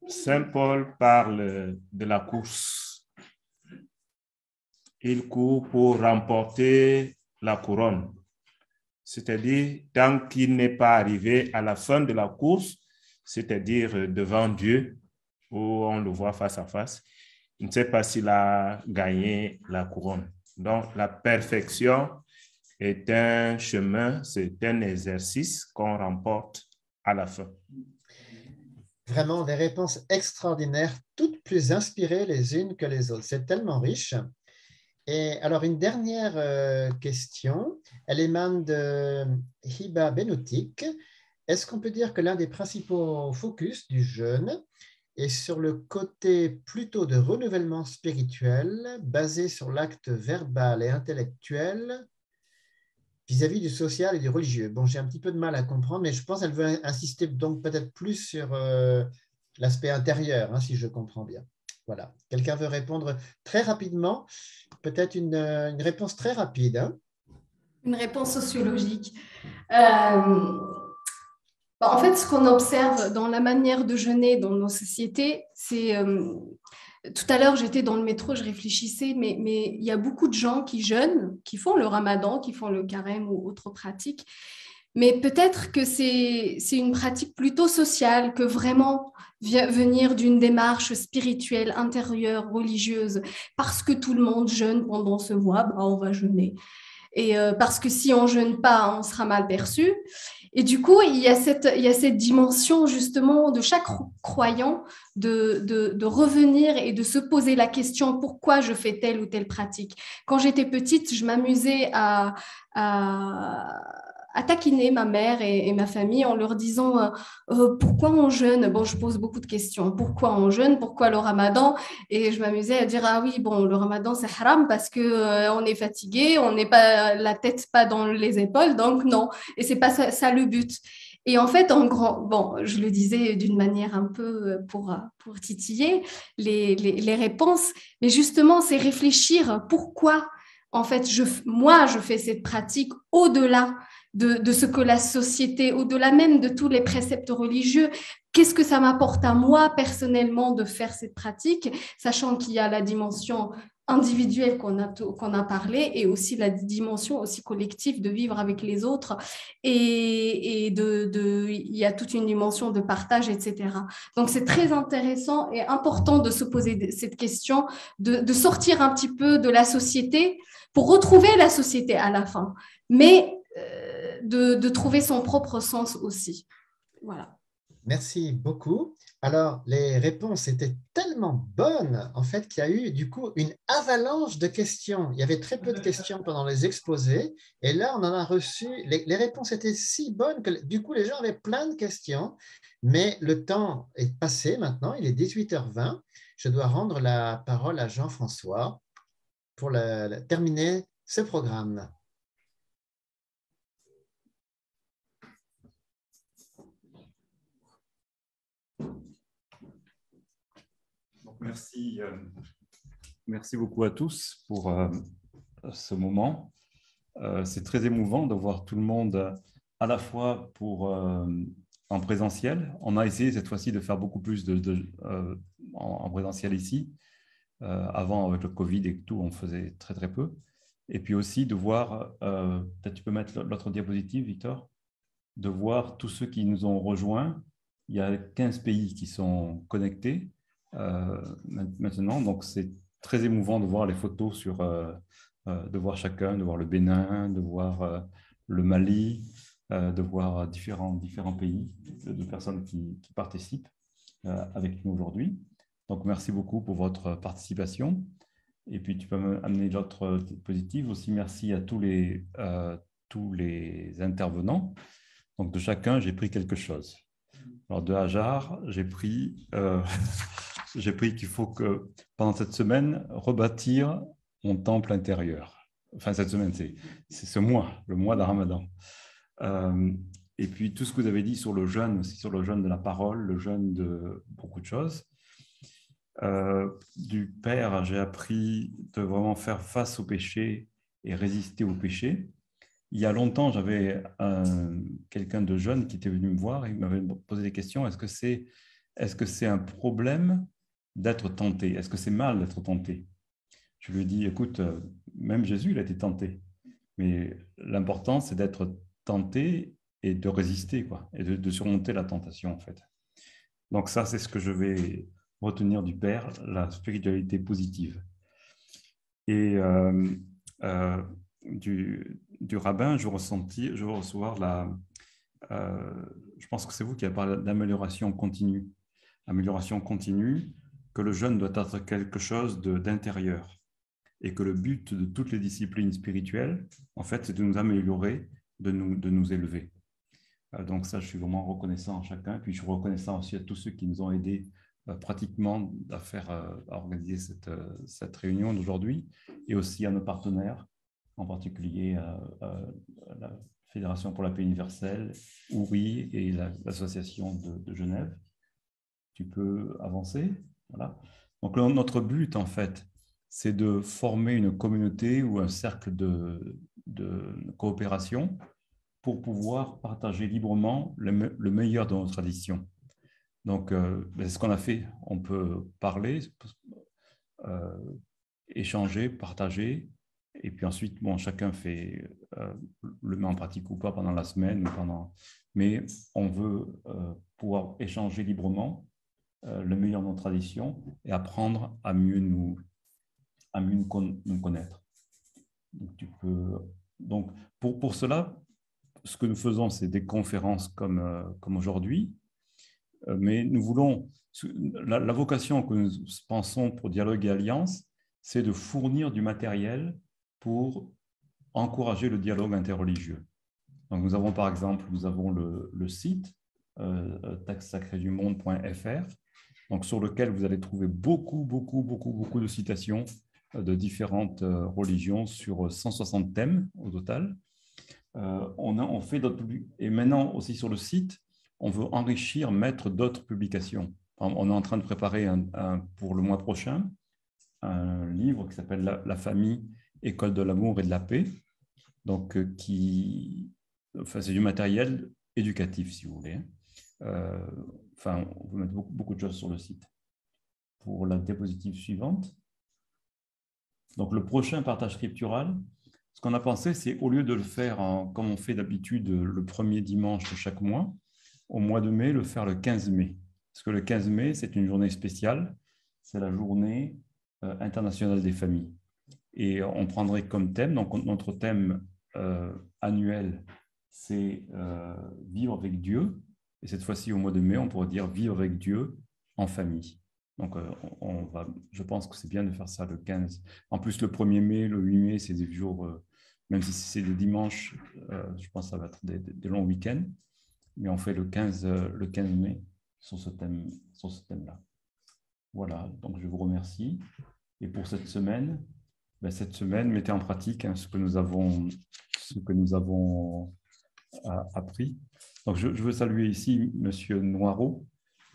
Saint Paul parle de la course. Il court pour remporter la couronne. C'est-à-dire, tant qu'il n'est pas arrivé à la fin de la course, c'est-à-dire devant Dieu, où on le voit face à face, il ne sait pas s'il a gagné la couronne. Donc, la perfection est un chemin, c'est un exercice qu'on remporte à la fin. Vraiment, des réponses extraordinaires, toutes plus inspirées les unes que les autres. C'est tellement riche. Et alors, une dernière question, elle émane de Hiba Benoutik. Est-ce qu'on peut dire que l'un des principaux focus du jeûne est sur le côté plutôt de renouvellement spirituel, basé sur l'acte verbal et intellectuel vis-à-vis du social et du religieux? Bon, j'ai un petit peu de mal à comprendre, mais je pense qu'elle veut insister donc peut-être plus sur l'aspect intérieur, hein, si je comprends bien. Voilà. Quelqu'un veut répondre très rapidement? Peut-être une réponse très rapide. Hein? Une réponse sociologique. En fait, ce qu'on observe dans la manière de jeûner dans nos sociétés, c'est… tout à l'heure, j'étais dans le métro, je réfléchissais, mais il y a beaucoup de gens qui jeûnent, qui font le ramadan, qui font le carême ou autres pratiques. Mais peut-être que c'est une pratique plutôt sociale que vraiment venir d'une démarche spirituelle, intérieure, religieuse, parce que tout le monde jeûne pendant ce mois, bah, on va jeûner. Et parce que si on jeûne pas, on sera mal perçu. Et du coup, il y a cette dimension justement de chaque croyant de revenir et de se poser la question pourquoi je fais telle ou telle pratique. Quand j'étais petite, je m'amusais à taquiner ma mère et ma famille en leur disant pourquoi on jeûne. Bon, je pose beaucoup de questions. Pourquoi on jeûne? Pourquoi le ramadan? Et je m'amusais à dire ah oui, bon, le ramadan c'est haram parce que on est fatigué, on n'est pas la tête pas dans les épaules, donc non. Et c'est pas ça le but. Et en fait, bon, je le disais d'une manière un peu pour titiller les réponses, mais justement, c'est réfléchir pourquoi, en fait, moi, je fais cette pratique au-delà de ce que la société, au-delà même de tous les préceptes religieux, qu'est-ce que ça m'apporte à moi personnellement de faire cette pratique, sachant qu'il y a la dimension individuelle qu'on a parlé et aussi la dimension aussi collective de vivre avec les autres et il y a toute une dimension de partage, etc. Donc, c'est très intéressant et important de se poser cette question, de sortir un petit peu de la société pour retrouver la société à la fin, mais de trouver son propre sens aussi. Voilà. Merci beaucoup. Alors, les réponses étaient tellement bonnes, en fait, qu'il y a eu, du coup, une avalanche de questions. Il y avait très peu de questions pendant les exposés, et là, on en a reçu, les réponses étaient si bonnes que, du coup, les gens avaient plein de questions, mais le temps est passé maintenant, il est 18h20. Je dois rendre la parole à Jean-François pour terminer ce programme. Merci beaucoup à tous pour ce moment. C'est très émouvant de voir tout le monde à la fois en présentiel. On a essayé cette fois-ci de faire beaucoup plus en présentiel ici. Avant, avec le Covid et tout, on faisait très très peu. Et puis aussi de voir, peut-être tu peux mettre l'autre diapositive, Victor, de voir tous ceux qui nous ont rejoints. Il y a 15 pays qui sont connectés. Maintenant, donc c'est très émouvant de voir les photos de voir chacun, de voir le Bénin, de voir le Mali, de voir différents pays de personnes qui participent avec nous aujourd'hui. Donc merci beaucoup pour votre participation. Et puis tu peux amener l'autre positive aussi. Merci à tous les intervenants. Donc de chacun, j'ai pris quelque chose. Alors de Hajar, j'ai pris qu'il faut que, pendant cette semaine, rebâtir mon temple intérieur. Enfin, cette semaine, c'est ce mois, le mois de Ramadan. Et puis, tout ce que vous avez dit sur le jeûne, aussi sur le jeûne de la parole, le jeûne de beaucoup de choses. Du Père, j'ai appris de vraiment faire face au péché et résister au péché. Il y a longtemps, j'avais quelqu'un de jeune qui était venu me voir et il m'avait posé des questions. Est-ce que c'est un problème d'être tenté? Est-ce que c'est mal d'être tenté? Je lui ai dit, écoute, même Jésus, il a été tenté. Mais l'important, c'est d'être tenté et de résister, quoi, et de surmonter la tentation, en fait. Donc ça, c'est ce que je vais retenir du Père, la spiritualité positive. Et du rabbin, je vais recevoir je pense que c'est vous qui avez parlé d'amélioration continue. Amélioration continue, que le jeûne doit être quelque chose d'intérieur et que le but de toutes les disciplines spirituelles, en fait, c'est de nous améliorer, de nous élever. Donc ça, je suis vraiment reconnaissant à chacun. Puis je suis reconnaissant aussi à tous ceux qui nous ont aidés pratiquement à organiser cette réunion d'aujourd'hui et aussi à nos partenaires, en particulier la Fédération pour la paix universelle, OURI et l'association de Genève. Tu peux avancer. Voilà. Donc notre but, en fait, c'est de former une communauté ou un cercle de coopération pour pouvoir partager librement le meilleur de nos traditions. Donc, c'est ce qu'on a fait. On peut parler, échanger, partager Et puis ensuite, bon, chacun le met en pratique ou pas pendant la semaine, mais on veut pouvoir échanger librement le meilleur de nos traditions et apprendre à mieux nous connaître. Donc, pour cela, ce que nous faisons, c'est des conférences comme aujourd'hui, mais nous voulons, la vocation que nous pensons pour Dialogue et Alliance, c'est de fournir du matériel pour encourager le dialogue interreligieux. Donc, nous avons par exemple le site textesacrésdumonde.fr, donc sur lequel vous allez trouver beaucoup de citations de différentes religions sur 160 thèmes au total. On fait d'autres, et maintenant aussi sur le site, on veut mettre d'autres publications. On est en train de préparer pour le mois prochain un livre qui s'appelle La famille, école de l'amour et de la paix. Donc, c'est du matériel éducatif, si vous voulez. On peut mettre beaucoup de choses sur le site. Pour la diapositive suivante. Donc, le prochain partage scriptural, ce qu'on a pensé, c'est au lieu de le faire comme on fait d'habitude le premier dimanche de chaque mois, au mois de mai, le faire le 15 mai. Parce que le 15 mai, c'est une journée spéciale. C'est la journée internationale des familles. Et on prendrait comme thème, donc notre thème annuel, c'est vivre avec Dieu. Et cette fois-ci, au mois de mai, on pourrait dire vivre avec Dieu en famille. Donc, je pense que c'est bien de faire ça le 15. En plus, le 1er mai, le 8 mai, c'est des jours, même si c'est des dimanches, je pense que ça va être des longs week-ends. Mais on fait le 15 mai sur ce thème-là. Voilà, donc je vous remercie. Et pour cette semaine, mettez en pratique ce que nous avons appris. Donc, je veux saluer ici M. Noireau,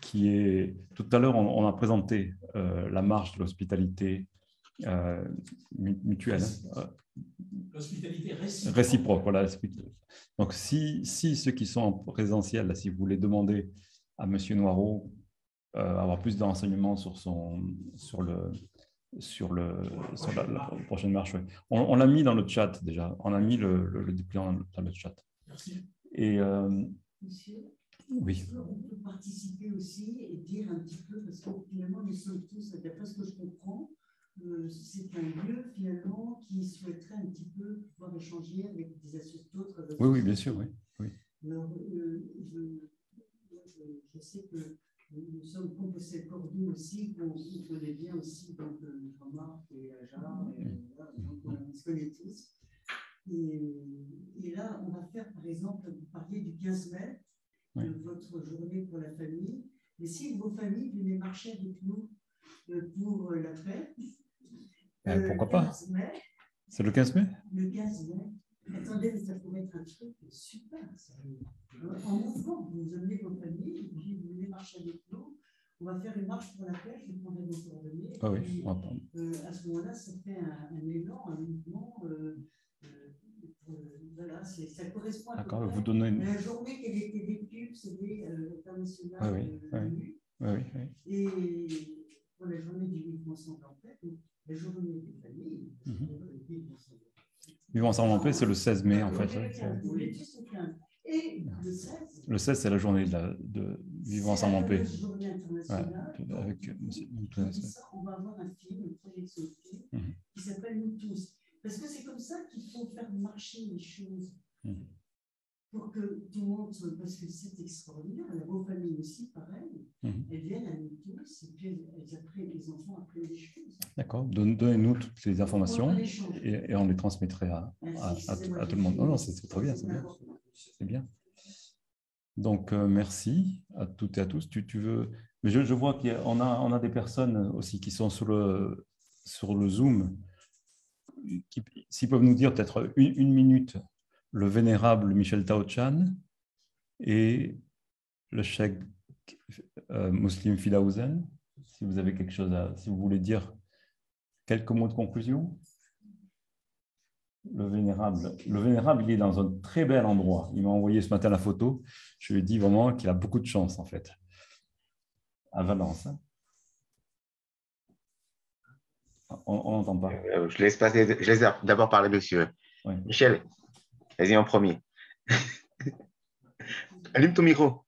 qui est, tout à l'heure, on a présenté la marche de l'hospitalité mutuelle. L'hospitalité réciproque. Réciproque, voilà. Donc, si ceux qui sont en présentiel, là, si vous voulez demander à M. Noireau avoir plus d'enseignements sur la prochaine marche, ouais. On l'a mis dans le chat déjà. On a mis le dépliant dans le chat. Merci. Et Monsieur, oui. on peut participer aussi et dire un petit peu, parce que finalement, nous sommes tous, d'après ce que je comprends, c'est un lieu finalement qui souhaiterait un petit peu pouvoir échanger avec des d'autres associations. Oui, bien sûr, oui. Alors, je sais que nous sommes composés Cordoue aussi, qu'on connaît bien aussi, donc Jean-Marc et Ajar, donc on se connaît tous. Et là, on va faire, par exemple, vous parliez du 15 mai, de votre journée pour la famille. Mais si vos familles venaient marcher avec nous pour la fête, pourquoi pas? C'est le 15 mai? Le 15 mai. Attendez, mais ça pourrait être un truc super. En mouvement, vous emmenez vos familles, et puis vous venez marcher avec nous. On va faire une marche pour la pêche, vous prendrez vos coordonnées. Ah oui, et, à ce moment-là, ça fait un élan, un mouvement. Voilà, ça correspond à vous donnez la journée qui a été vécue, c'était internationale de l'ONU. Et pour la journée du vivre ensemble en fait, la journée des familles, vivre ensemble en paix, c'est le 16 mai en fait. Et le 16, c'est la journée de vivre ensemble en paix. La journée internationale. On va avoir un film, une projection de film qui s'appelle Nous tous. Parce que c'est comme ça qu'il faut faire marcher les choses. Pour que tout le monde soit. Parce que c'est extraordinaire. Vos familles aussi, pareil. Elles viennent à nous tous et puis les enfants apprennent des choses. D'accord. Donnez-nous toutes les informations et on les transmettrait à tout le monde. Non, c'est très bien. C'est bien. Donc, merci à toutes et à tous. Tu veux. Mais je vois qu'on a des personnes aussi qui sont sur le Zoom. S'ils peuvent nous dire peut-être une minute, le vénérable Michel Taochan et le cheikh Muslim Filahouzen, si vous avez quelque chose si vous voulez dire quelques mots de conclusion. Le vénérable, il est dans un très bel endroit. Il m'a envoyé ce matin la photo. Je lui ai dit vraiment qu'il a beaucoup de chance en fait. À Valence. On n'entend pas. Je laisse d'abord parler monsieur. Oui. Michel, vas-y en premier. Allume ton micro.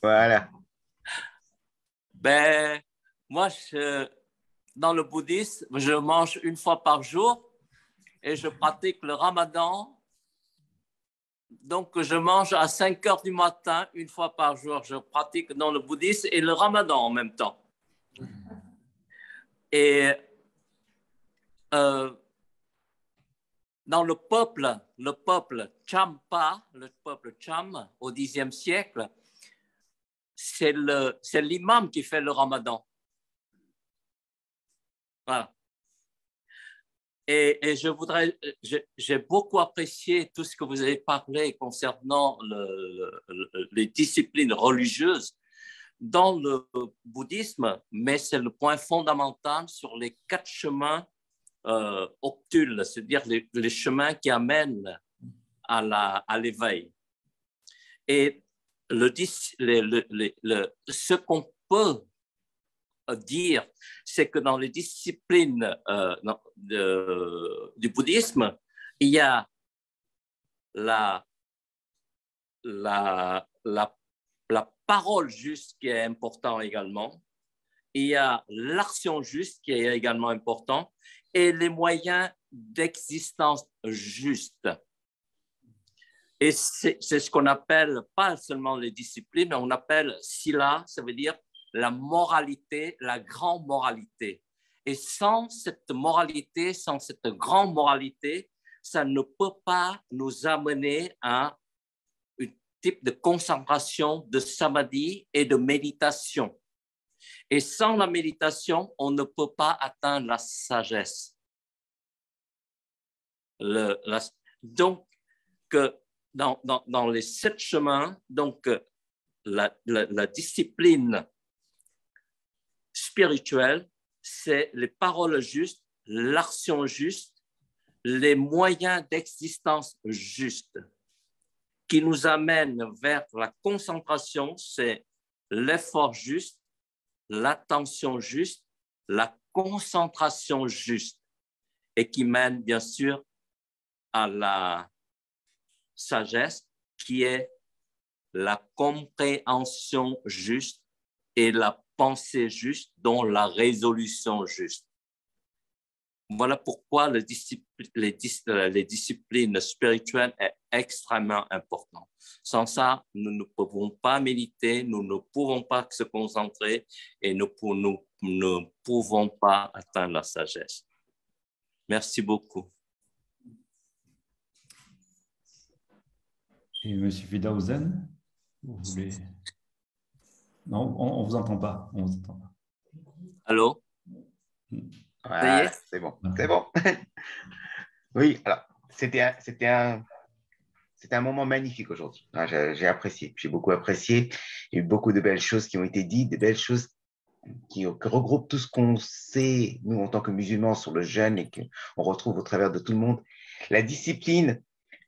Voilà. Ben, moi, dans le bouddhisme, je mange une fois par jour et je pratique le ramadan. Donc, je mange à 5 heures du matin, une fois par jour. Je pratique dans le bouddhisme et le ramadan en même temps. Et dans le peuple Champa, le peuple Cham, au Xe siècle, c'est l'imam qui fait le ramadan. Voilà. Et j'ai beaucoup apprécié tout ce que vous avez parlé concernant les disciplines religieuses dans le bouddhisme, mais c'est le point fondamental sur les 4 chemins octules, c'est-à-dire les chemins qui amènent à l'éveil. Et ce qu'on peut dire, c'est que dans les disciplines du bouddhisme, il y a la parole juste qui est importante également, il y a l'action juste qui est également important, et les moyens d'existence juste. Et c'est ce qu'on appelle, pas seulement les disciplines, mais on appelle sila, ça veut dire la moralité, la grande moralité. Et sans cette moralité, sans cette grande moralité, ça ne peut pas nous amener à un type de concentration, de samadhi et de méditation. Et sans la méditation, on ne peut pas atteindre la sagesse. Donc, dans les 7 chemins, donc la discipline spirituelle, c'est les paroles justes, l'action juste, les moyens d'existence justes qui nous amènent vers la concentration, c'est l'effort juste, l'attention juste, la concentration juste et qui mène bien sûr à la sagesse qui est la compréhension juste et la pensée juste, dont la résolution juste. Voilà pourquoi les disciplines spirituelles sont extrêmement importantes. Sans ça, nous ne pouvons pas méditer, nous ne pouvons pas se concentrer et nous ne pouvons pas atteindre la sagesse. Merci beaucoup. Et M. Fidausen, vous voulez... Non, on ne vous entend pas. On vous entend pas. Allô? Voilà, c'est bon, c'est bon. Oui, alors, c'était un moment magnifique aujourd'hui. J'ai apprécié, j'ai beaucoup apprécié. Il y a eu beaucoup de belles choses qui ont été dites, de belles choses qui regroupent tout ce qu'on sait, nous, en tant que musulmans, sur le jeûne et qu'on retrouve au travers de tout le monde. La discipline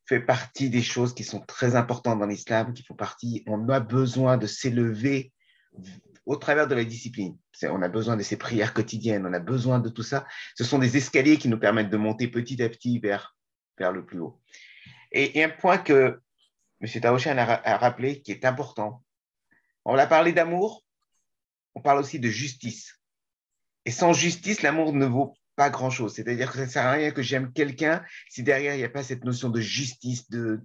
fait partie des choses qui sont très importantes dans l'islam, qui font partie, on a besoin de s'élever au travers de la discipline. On a besoin de ces prières quotidiennes, on a besoin de tout ça. Ce sont des escaliers qui nous permettent de monter petit à petit vers le plus haut. Et un point que M. Taoshan a rappelé qui est important. On a parlé d'amour, on parle aussi de justice. Et sans justice, l'amour ne vaut pas grand-chose. C'est-à-dire que ça ne sert à rien que j'aime quelqu'un si derrière, il n'y a pas cette notion de justice, de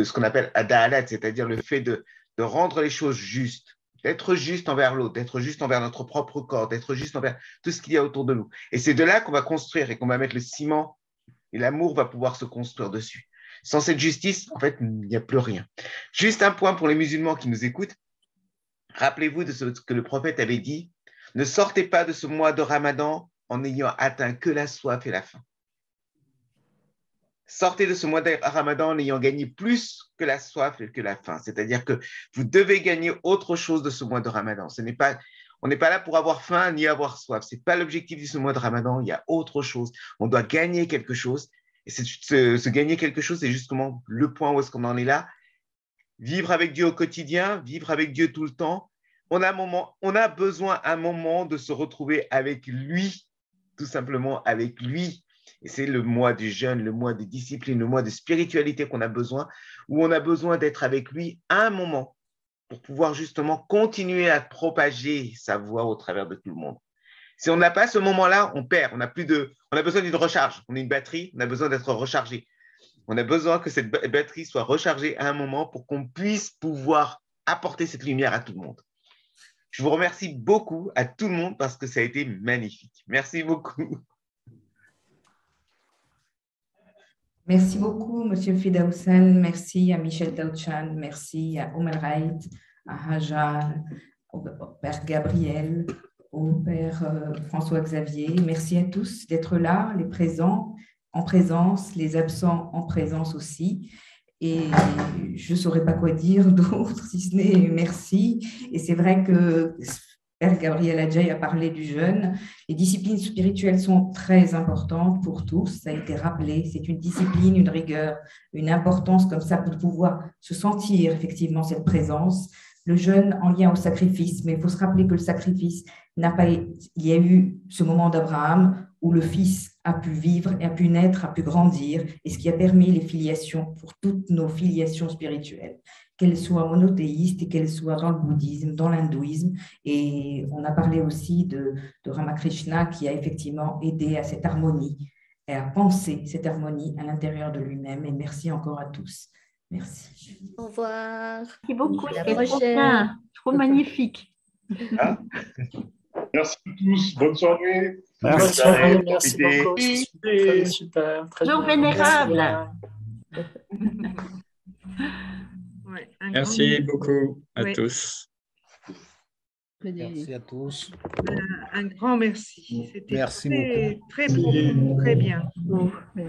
ce qu'on appelle adalat, c'est-à-dire le fait de rendre les choses justes, d'être juste envers l'autre, d'être juste envers notre propre corps, d'être juste envers tout ce qu'il y a autour de nous. Et c'est de là qu'on va construire et qu'on va mettre le ciment et l'amour va pouvoir se construire dessus. Sans cette justice, en fait, il n'y a plus rien. Juste un point pour les musulmans qui nous écoutent. Rappelez-vous de ce que le prophète avait dit. Ne sortez pas de ce mois de Ramadan en n'ayant atteint que la soif et la faim. Sortez de ce mois de Ramadan en ayant gagné plus que la soif et que la faim. C'est-à-dire que vous devez gagner autre chose de ce mois de Ramadan. On n'est pas là pour avoir faim ni avoir soif. Ce n'est pas l'objectif de ce mois de Ramadan. Il y a autre chose. On doit gagner quelque chose. Et ce gagner quelque chose, c'est justement le point où est-ce qu'on en est là. Vivre avec Dieu au quotidien, vivre avec Dieu tout le temps, on a besoin un moment de se retrouver avec lui, tout simplement avec lui. Et c'est le mois du jeûne, le mois de discipline, le mois de spiritualité qu'on a besoin, où on a besoin d'être avec lui un moment pour pouvoir justement continuer à propager sa voix au travers de tout le monde. Si on n'a pas ce moment-là, on perd. On a besoin d'une recharge. On est une batterie, on a besoin d'être rechargé. On a besoin que cette batterie soit rechargée à un moment pour qu'on puisse pouvoir apporter cette lumière à tout le monde. Je vous remercie beaucoup à tout le monde parce que ça a été magnifique. Merci beaucoup. Merci beaucoup, Monsieur Fidausen. Merci à Michel Taouchan. Merci à Omer Haït, à Hajar, au Père Gabriel, au Père François-Xavier. Merci à tous d'être là, les présents en présence, les absents en présence aussi. Et je ne saurais pas quoi dire d'autre, si ce n'est merci. Et c'est vrai que Père Gabriel Adjaï a parlé du jeûne. Les disciplines spirituelles sont très importantes pour tous. Ça a été rappelé. C'est une discipline, une rigueur, une importance comme ça pour pouvoir se sentir effectivement cette présence. Le jeûne en lien au sacrifice. Mais il faut se rappeler que le sacrifice n'a pas... Il y a eu ce moment d'Abraham où le Fils a pu vivre, a pu naître, a pu grandir, et ce qui a permis les filiations pour toutes nos filiations spirituelles, qu'elles soient monothéistes et qu'elles soient dans le bouddhisme, dans l'hindouisme. Et on a parlé aussi de Ramakrishna qui a effectivement aidé à cette harmonie et à penser cette harmonie à l'intérieur de lui-même. Et merci encore à tous. Merci. Au revoir. Merci beaucoup. À la C'était trop prochaine. bien, trop magnifique. Ah. Merci à tous. Bonne soirée. Bonne soirée, merci beaucoup. C'était super. Très Jour bien. vénérable. Ouais, Merci beaucoup à Ouais. tous. Merci à tous. Un grand merci. C'était Merci très, beaucoup. très profond, très bien. Oui.